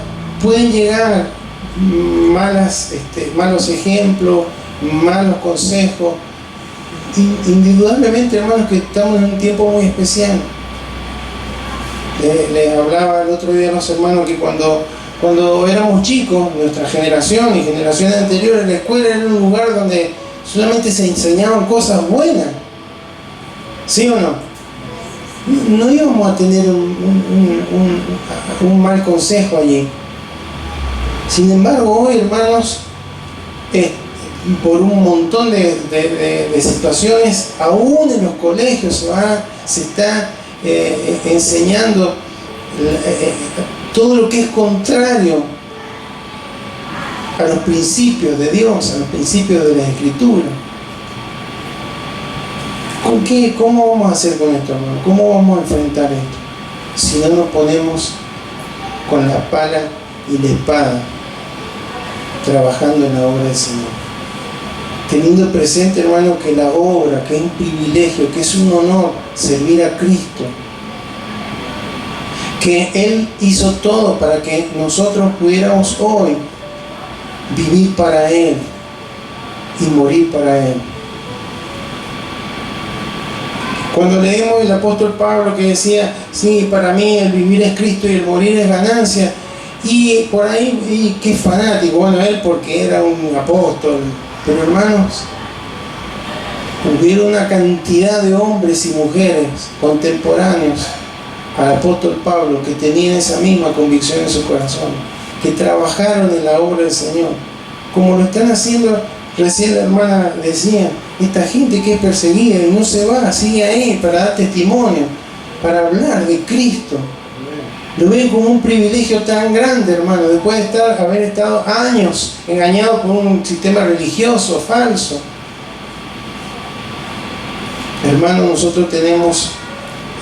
pueden llegar malos ejemplos, malos consejos. Indudablemente, hermanos, que estamos en un tiempo muy especial. Les hablaba el otro día a los hermanos que cuando éramos chicos, nuestra generación y generaciones anteriores, la escuela era un lugar donde solamente se enseñaban cosas buenas. ¿Sí o no? No íbamos a tener un mal consejo allí. Sin embargo, hoy, hermanos, por un montón de situaciones, aún en los colegios se está enseñando todo lo que es contrario a los principios de Dios, a los principios de la Escritura. ¿Cómo vamos a hacer con esto, hermano? ¿Cómo vamos a enfrentar esto? Si no nos ponemos con la pala y la espada, trabajando en la obra del Señor. Teniendo presente, hermano, que la obra, que es un privilegio, que es un honor servir a Cristo, que Él hizo todo para que nosotros pudiéramos hoy vivir para Él y morir para Él. Cuando leemos el apóstol Pablo que decía, sí, para mí el vivir es Cristo y el morir es ganancia, y por ahí, y qué fanático, bueno, él porque era un apóstol, pero hermanos, hubo una cantidad de hombres y mujeres contemporáneos al apóstol Pablo que tenían esa misma convicción en su corazón, que trabajaron en la obra del Señor, como lo están haciendo. Recién la hermana decía, esta gente que es perseguida y no se va, sigue ahí para dar testimonio, para hablar de Cristo. Lo ven como un privilegio tan grande, hermano, después de haber estado años engañados por un sistema religioso falso. Hermano, nosotros tenemos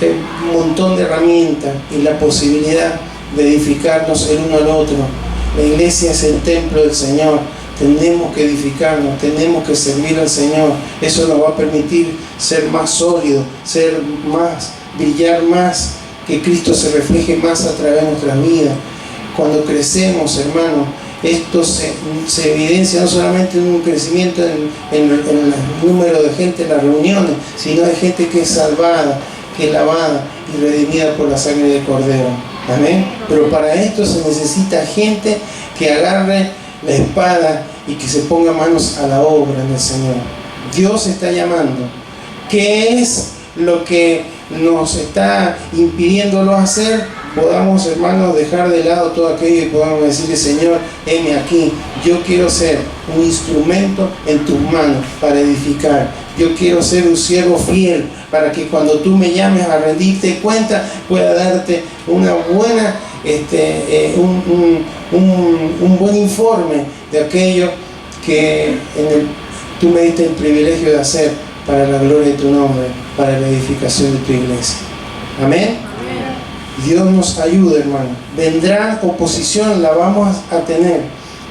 un montón de herramientas y la posibilidad de edificarnos el uno al otro. La iglesia es el templo del Señor. Tenemos que edificarnos, tenemos que servir al Señor. Eso nos va a permitir ser más sólidos, brillar más, que Cristo se refleje más a través de nuestras vidas. Cuando crecemos, hermano, esto se evidencia no solamente en un crecimiento en el número de gente en las reuniones, sino de gente que es salvada, que es lavada y redimida por la sangre del Cordero. Amén. Pero para esto se necesita gente que agarre la espada y que se ponga manos a la obra del Señor. Dios está llamando. ¿Qué es lo que nos está impidiéndolo hacer? Podamos, hermanos, dejar de lado todo aquello y podamos decirle, Señor, heme aquí. Yo quiero ser un instrumento en tus manos para edificar. Yo quiero ser un siervo fiel para que cuando tú me llames a rendirte cuenta, pueda darte una buena un buen informe de aquello que tú me diste el privilegio de hacer para la gloria de tu nombre, para la edificación de tu iglesia. Amén. Dios nos ayude, hermano. Vendrá oposición, la vamos a tener,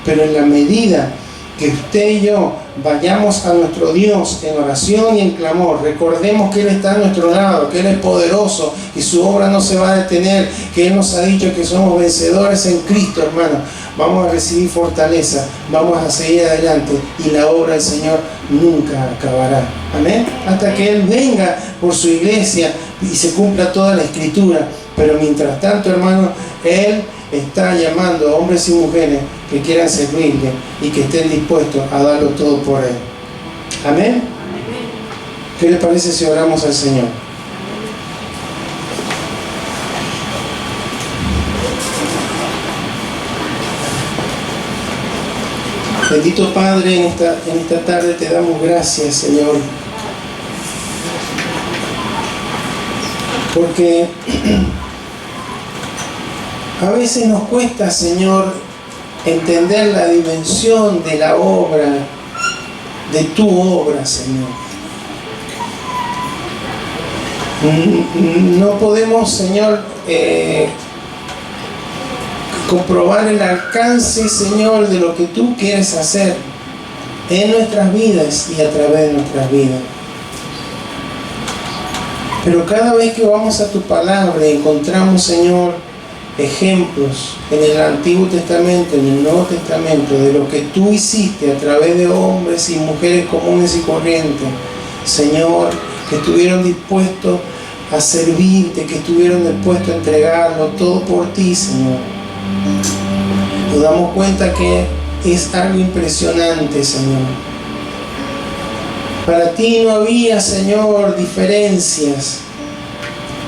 pero en la medida que usted y yo vayamos a nuestro Dios en oración y en clamor, recordemos que Él está a nuestro lado, que Él es poderoso y su obra no se va a detener, que Él nos ha dicho que somos vencedores en Cristo, hermano. Vamos a recibir fortaleza, vamos a seguir adelante y la obra del Señor nunca acabará. Amén. Hasta que Él venga por su iglesia y se cumpla toda la Escritura. Pero mientras tanto, hermano, Él está llamando a hombres y mujeres que quieran servirle y que estén dispuestos a darlo todo por Él. Amén. ¿Qué les parece si oramos al Señor? Bendito Padre, en esta tarde te damos gracias, Señor, porque a veces nos cuesta, Señor, entender la dimensión de la obra, de tu obra, Señor. No podemos, Señor, comprobar el alcance, Señor, de lo que tú quieres hacer en nuestras vidas y a través de nuestras vidas. Pero cada vez que vamos a tu palabra encontramos, Señor, ejemplos en el Antiguo Testamento, en el Nuevo Testamento, de lo que tú hiciste a través de hombres y mujeres comunes y corrientes, Señor, que estuvieron dispuestos a servirte, que estuvieron dispuestos a entregarlo todo por ti, Señor. Nos damos cuenta que es algo impresionante, Señor. Para ti no había, Señor, diferencias.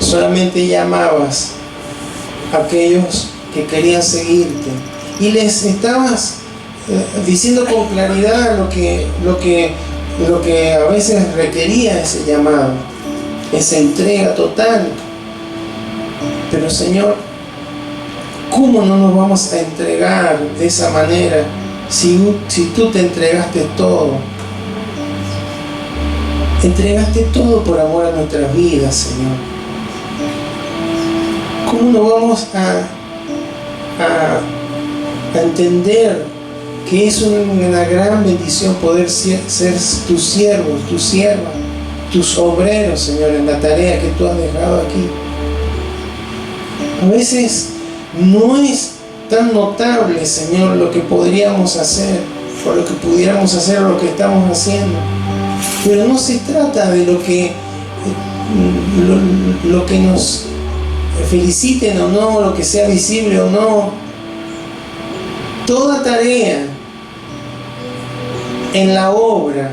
Solamente llamabas a aquellos que querían seguirte. Y les estabas diciendo con claridad lo que a veces requería ese llamado, esa entrega total. Pero, Señor, ¿cómo no nos vamos a entregar de esa manera si tú te entregaste todo? Entregaste todo por amor a nuestras vidas, Señor. ¿Cómo no vamos a entender que es una gran bendición poder ser tus siervos, tus siervas, tus obreros, Señor, en la tarea que tú has dejado aquí? A veces no es tan notable, Señor, lo que podríamos hacer, o lo que pudiéramos hacer, o lo que estamos haciendo. Pero no se trata de lo que nos feliciten o no, lo que sea visible o no. Toda tarea en la obra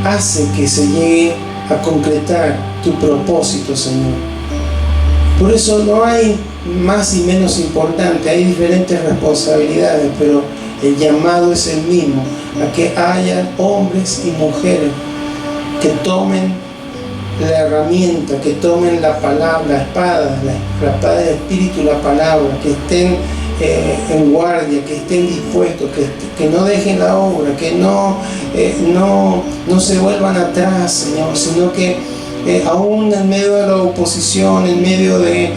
hace que se llegue a concretar tu propósito, Señor. Por eso no hay más y menos importante, hay diferentes responsabilidades, pero el llamado es el mismo, a que hayan hombres y mujeres que tomen la herramienta, que tomen la palabra, la espada del Espíritu, la palabra, que estén en guardia, que estén dispuestos, que no dejen la obra, que no se vuelvan atrás, Señor, sino que aún en medio de la oposición, en medio de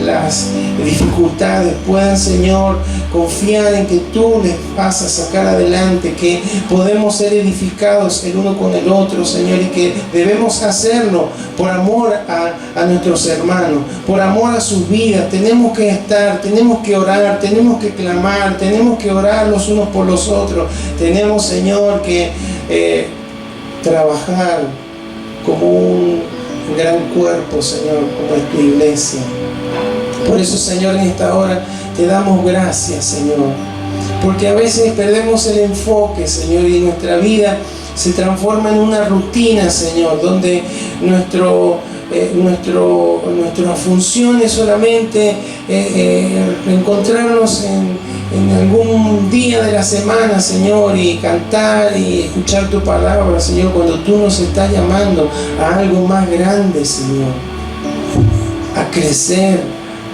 las dificultades, puedan, Señor, confiar en que tú les vas a sacar adelante, que podemos ser edificados el uno con el otro, Señor, y que debemos hacerlo por amor a nuestros hermanos, por amor a sus vidas. Tenemos que estar, tenemos que orar, tenemos que clamar, tenemos que orar los unos por los otros. Tenemos, Señor, que trabajar como un gran cuerpo, Señor, como es tu iglesia. Por eso, Señor, en esta hora te damos gracias, Señor, porque a veces perdemos el enfoque, Señor, y nuestra vida se transforma en una rutina, Señor, donde nuestra función es solamente encontrarnos en algún día de la semana, Señor, y cantar y escuchar tu palabra, Señor, cuando tú nos estás llamando a algo más grande, Señor, a crecer,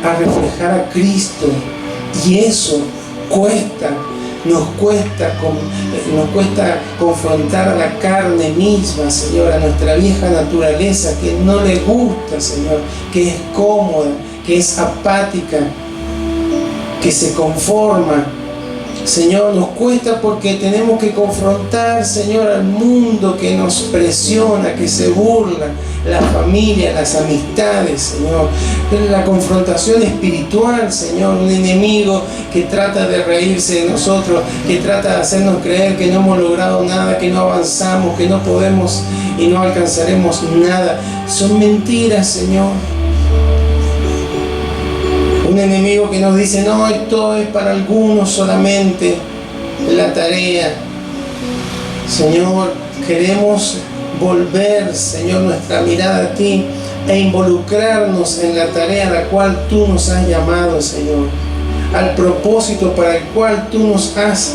a reflejar a Cristo. Y eso nos cuesta confrontar a la carne misma, Señor, a nuestra vieja naturaleza que no le gusta, Señor, que es cómoda, que es apática, que se conforma. Señor, nos cuesta porque tenemos que confrontar, Señor, al mundo que nos presiona, que se burla, la familia, las amistades, Señor, la confrontación espiritual, Señor, un enemigo que trata de reírse de nosotros, que trata de hacernos creer que no hemos logrado nada, que no avanzamos, que no podemos y no alcanzaremos nada. Son mentiras, Señor. Un enemigo que nos dice, no, esto es para algunos solamente, la tarea. Señor, queremos volver, Señor, nuestra mirada a ti e involucrarnos en la tarea a la cual tú nos has llamado, Señor, al propósito para el cual tú nos has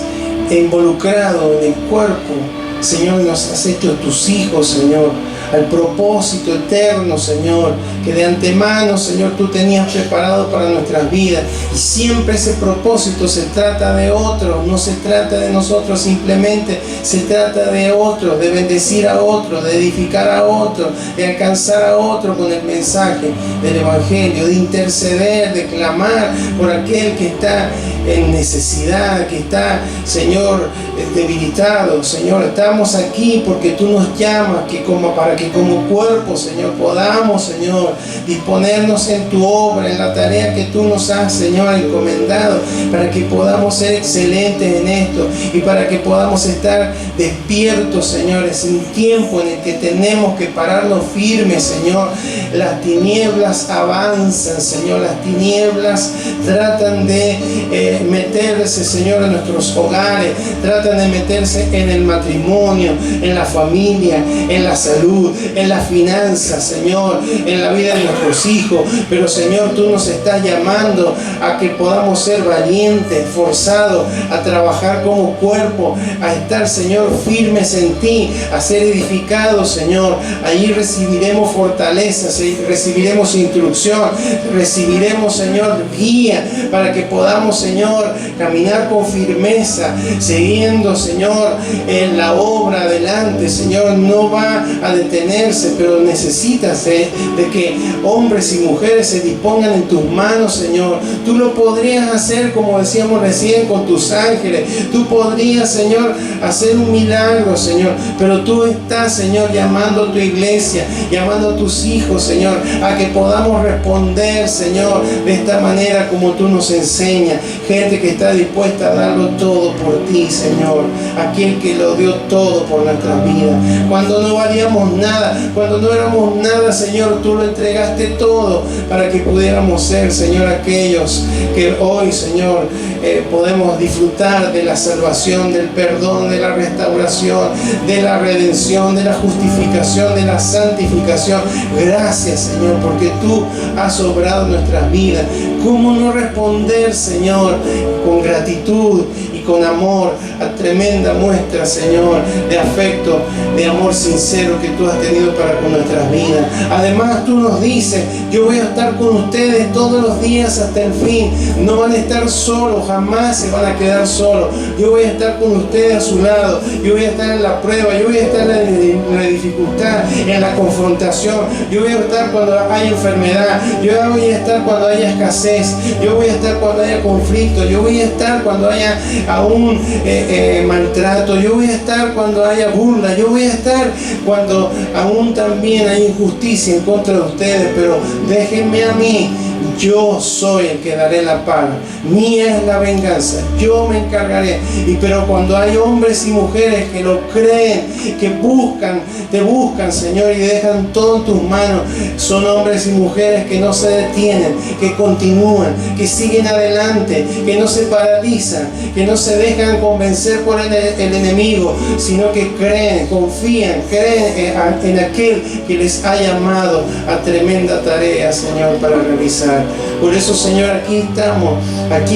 involucrado en el cuerpo. Señor, nos has hecho tus hijos, Señor, al propósito eterno, Señor, que de antemano, Señor, tú tenías preparado para nuestras vidas. Y siempre ese propósito se trata de otros, no se trata de nosotros simplemente, se trata de otros, de bendecir a otros, de edificar a otros, de alcanzar a otros con el mensaje del Evangelio, de interceder, de clamar por aquel que está en necesidad, que está, Señor, debilitado. Señor, estamos aquí porque tú nos llamas, para que como cuerpo, Señor, podamos, Señor, disponernos en tu obra, en la tarea que tú nos has, Señor, encomendado, para que podamos ser excelentes en esto y para que podamos estar despiertos, Señor, es un tiempo en el que tenemos que pararnos firmes, Señor. Las tinieblas avanzan, Señor, las tinieblas tratan de meterse, Señor, en nuestros hogares, tratan de meterse en el matrimonio, en la familia, en la salud, en las finanzas, Señor, en la vida de nuestros hijos. Pero, Señor, tú nos estás llamando a que podamos ser valientes, forzados a trabajar como cuerpo, a estar, Señor, firmes en ti, a ser edificados, Señor. Allí recibiremos fortaleza, recibiremos instrucción, recibiremos, Señor, guía para que podamos, Señor, caminar con firmeza, siguiendo, Señor, en la obra adelante. Señor, no va a detenerse, pero necesitas de que hombres y mujeres se dispongan en tus manos, Señor. Tú lo podrías hacer, como decíamos recién, con tus ángeles. Tú podrías, Señor, hacer un milagro, Señor, pero tú estás, Señor, llamando a tu iglesia, llamando a tus hijos, Señor, a que podamos responder, Señor, de esta manera como tú nos enseñas. Gente que está dispuesta a darlo todo por ti, Señor. Aquel que lo dio todo por nuestras vidas. Cuando no valíamos nada, cuando no éramos nada, Señor, tú lo entregaste todo para que pudiéramos ser, Señor, aquellos que hoy, Señor, podemos disfrutar de la salvación, del perdón, de la restauración, de la redención, de la justificación, de la santificación. Gracias, Señor, porque tú has obrado nuestras vidas. ¿Cómo no responder, Señor, con gratitud y con amor a tremenda muestra, Señor, de afecto, de amor sincero que tú has tenido para con nuestras vidas? Además, tú nos dices: yo voy a estar con ustedes todos los días hasta el fin. No van a estar solos, jamás se van a quedar solos. Yo voy a estar con ustedes a su lado. Yo voy a estar en la prueba, yo voy a estar en la dificultad, en la confrontación. Yo voy a estar cuando haya enfermedad. Yo voy a estar cuando haya escasez. Yo voy a estar cuando haya conflicto. Yo voy a estar cuando haya aún maltrato. Yo voy a estar cuando haya burla. Yo voy a estar cuando aún también hay injusticia en contra de ustedes. Pero déjenme a mí. Yo soy el que daré la paga. Mía es la venganza. Yo me encargaré. Pero cuando hay hombres y mujeres que lo creen, que te buscan, Señor, y dejan todo en tus manos, son hombres y mujeres que no se detienen, que continúan, que siguen adelante, que no se paralizan, que no se dejan convencer por el enemigo, sino que creen, confían, creen en aquel que les ha llamado a tremenda tarea, Señor, para realizar. Por eso, Señor, aquí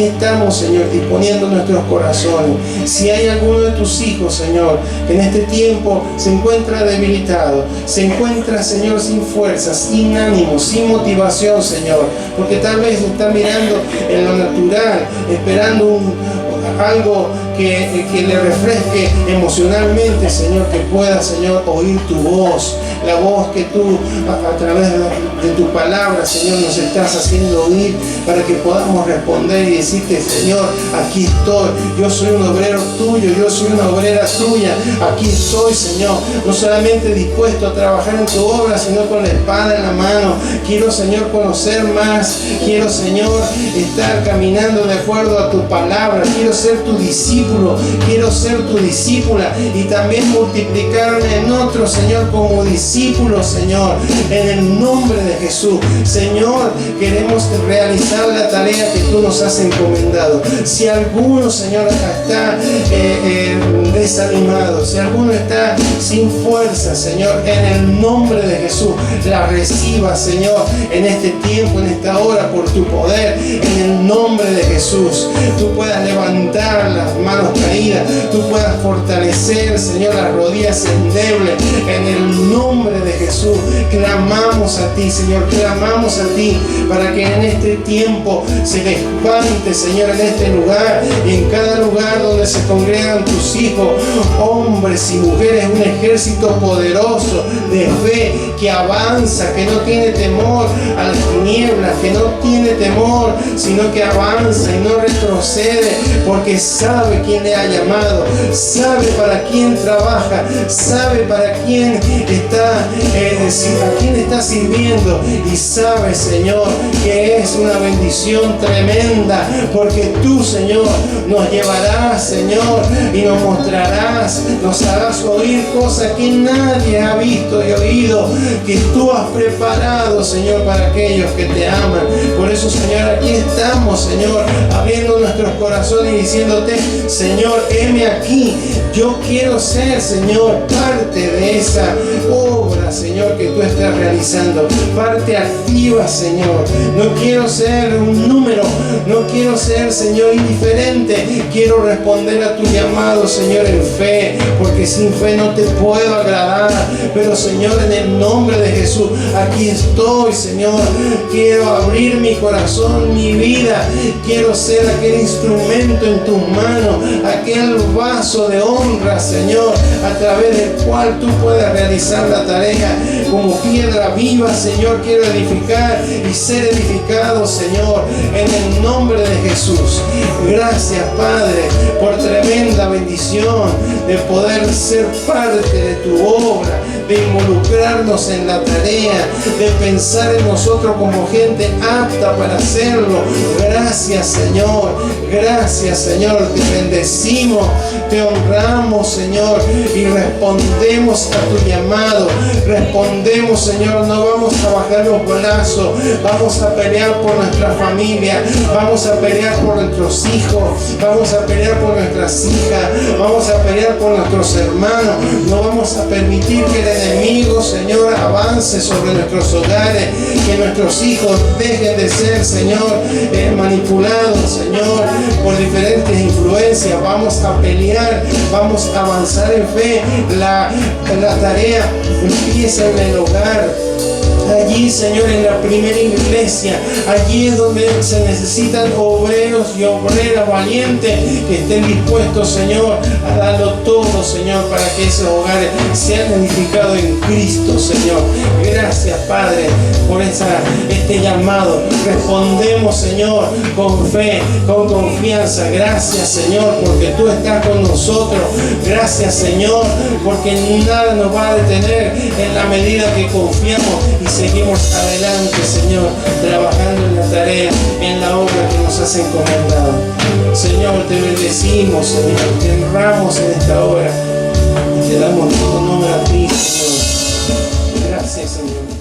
estamos, Señor, disponiendo nuestros corazones. Si hay alguno de tus hijos, Señor, que en este tiempo se encuentra debilitado, se encuentra, Señor, sin fuerzas, sin ánimo, sin motivación, Señor, porque tal vez está mirando en lo natural, esperando algo que le refresque emocionalmente, Señor, que pueda, Señor, oír tu voz, la voz que tú a través de tu palabra, Señor, nos estás haciendo oír, para que podamos responder y decirte: Señor, aquí estoy, yo soy un obrero tuyo, yo soy una obrera tuya, aquí estoy, Señor, no solamente dispuesto a trabajar en tu obra, sino con la espada en la mano. Quiero, Señor, conocer más, quiero, Señor, estar caminando de acuerdo a tu palabra, quiero ser tu discípulo, quiero ser tu discípula y también multiplicarme en otros, Señor, como discípulos, Señor, en el nombre de Jesús. Señor, queremos realizar la tarea que tú nos has encomendado. Si alguno, Señor, está desanimado, si alguno está sin fuerza, Señor, en el nombre de Jesús, la reciba, Señor, en este tiempo, en esta hora, por tu poder, en el nombre de Jesús. Tú puedas levantar las manos caídas, tú puedas fortalecer, Señor, las rodillas endebles, en el nombre de Jesús. Clamamos a ti, Señor, clamamos a ti para que en este tiempo se levante, Señor, en este lugar y en cada lugar donde se congregan tus hijos, hombres y mujeres, un ejército poderoso de fe que avanza, que no tiene temor a las tinieblas, obra, que no tiene temor, sino que avanza y no retrocede, porque sabe quién le ha llamado, sabe para quién trabaja, sabe para quién está, a quién está sirviendo, y sabe, Señor, que es una bendición tremenda, porque tú, Señor, nos llevarás, Señor, y nos mostrarás, nos harás oír cosas que nadie ha visto y oído, que tú has preparado, Señor, para aquellos que te aman. Por eso, Señor, aquí estamos, Señor, abriendo nuestros corazones y diciéndote, Señor, heme aquí. Yo quiero ser, Señor, parte de esa obra, Señor, que tú estás realizando, parte activa, Señor. No quiero ser un número, no quiero ser, Señor, indiferente. Quiero responder a tu llamado, Señor, en fe, porque sin fe no te puedo agradar. Pero, Señor, en el nombre de Jesús, aquí estoy, Señor. Quiero abrir mi corazón, mi vida. Quiero ser aquel instrumento en tus manos, aquel vaso de honra, Señor, a través del cual tú puedas realizar la tarea. Como piedra viva, Señor, quiero edificar y ser edificado, Señor, en el nombre de Jesús. Gracias, Padre, por tremenda bendición de poder ser parte de tu obra, de involucrarnos en la tarea, de pensar en nosotros como gente apta para hacerlo. Gracias, Señor. Gracias, Señor. Te bendecimos, te honramos, Señor, y respondemos a tu llamado. Respondemos, Señor. No vamos a bajar los brazos. Vamos a pelear por nuestra familia. Vamos a pelear por nuestros hijos. Vamos a pelear por nuestras hijas. Vamos a pelear por nuestros hermanos. No vamos a permitir que el enemigo, Señor, avance sobre nuestros hogares. Que nuestros hijos dejen de ser, Señor, manipulados, Señor, por diferentes influencias. Vamos a pelear, vamos a avanzar en fe. La tarea empieza en el hogar. Allí, Señor, en la primera iglesia, allí es donde se necesitan obreros y obreras valientes que estén dispuestos, Señor, a darlo todo, Señor, para que esos hogares sean edificados en Cristo, Señor. Gracias, Padre, por este llamado. Respondemos, Señor, con fe, con confianza. Gracias, Señor, porque tú estás con nosotros. Gracias, Señor, porque nada nos va a detener en la medida que confiamos y seguimos adelante, Señor, trabajando en la tarea, en la obra que nos has encomendado. Señor, te bendecimos, Señor, te honramos en esta hora y te damos todo honor a ti, Señor. Gracias, Señor.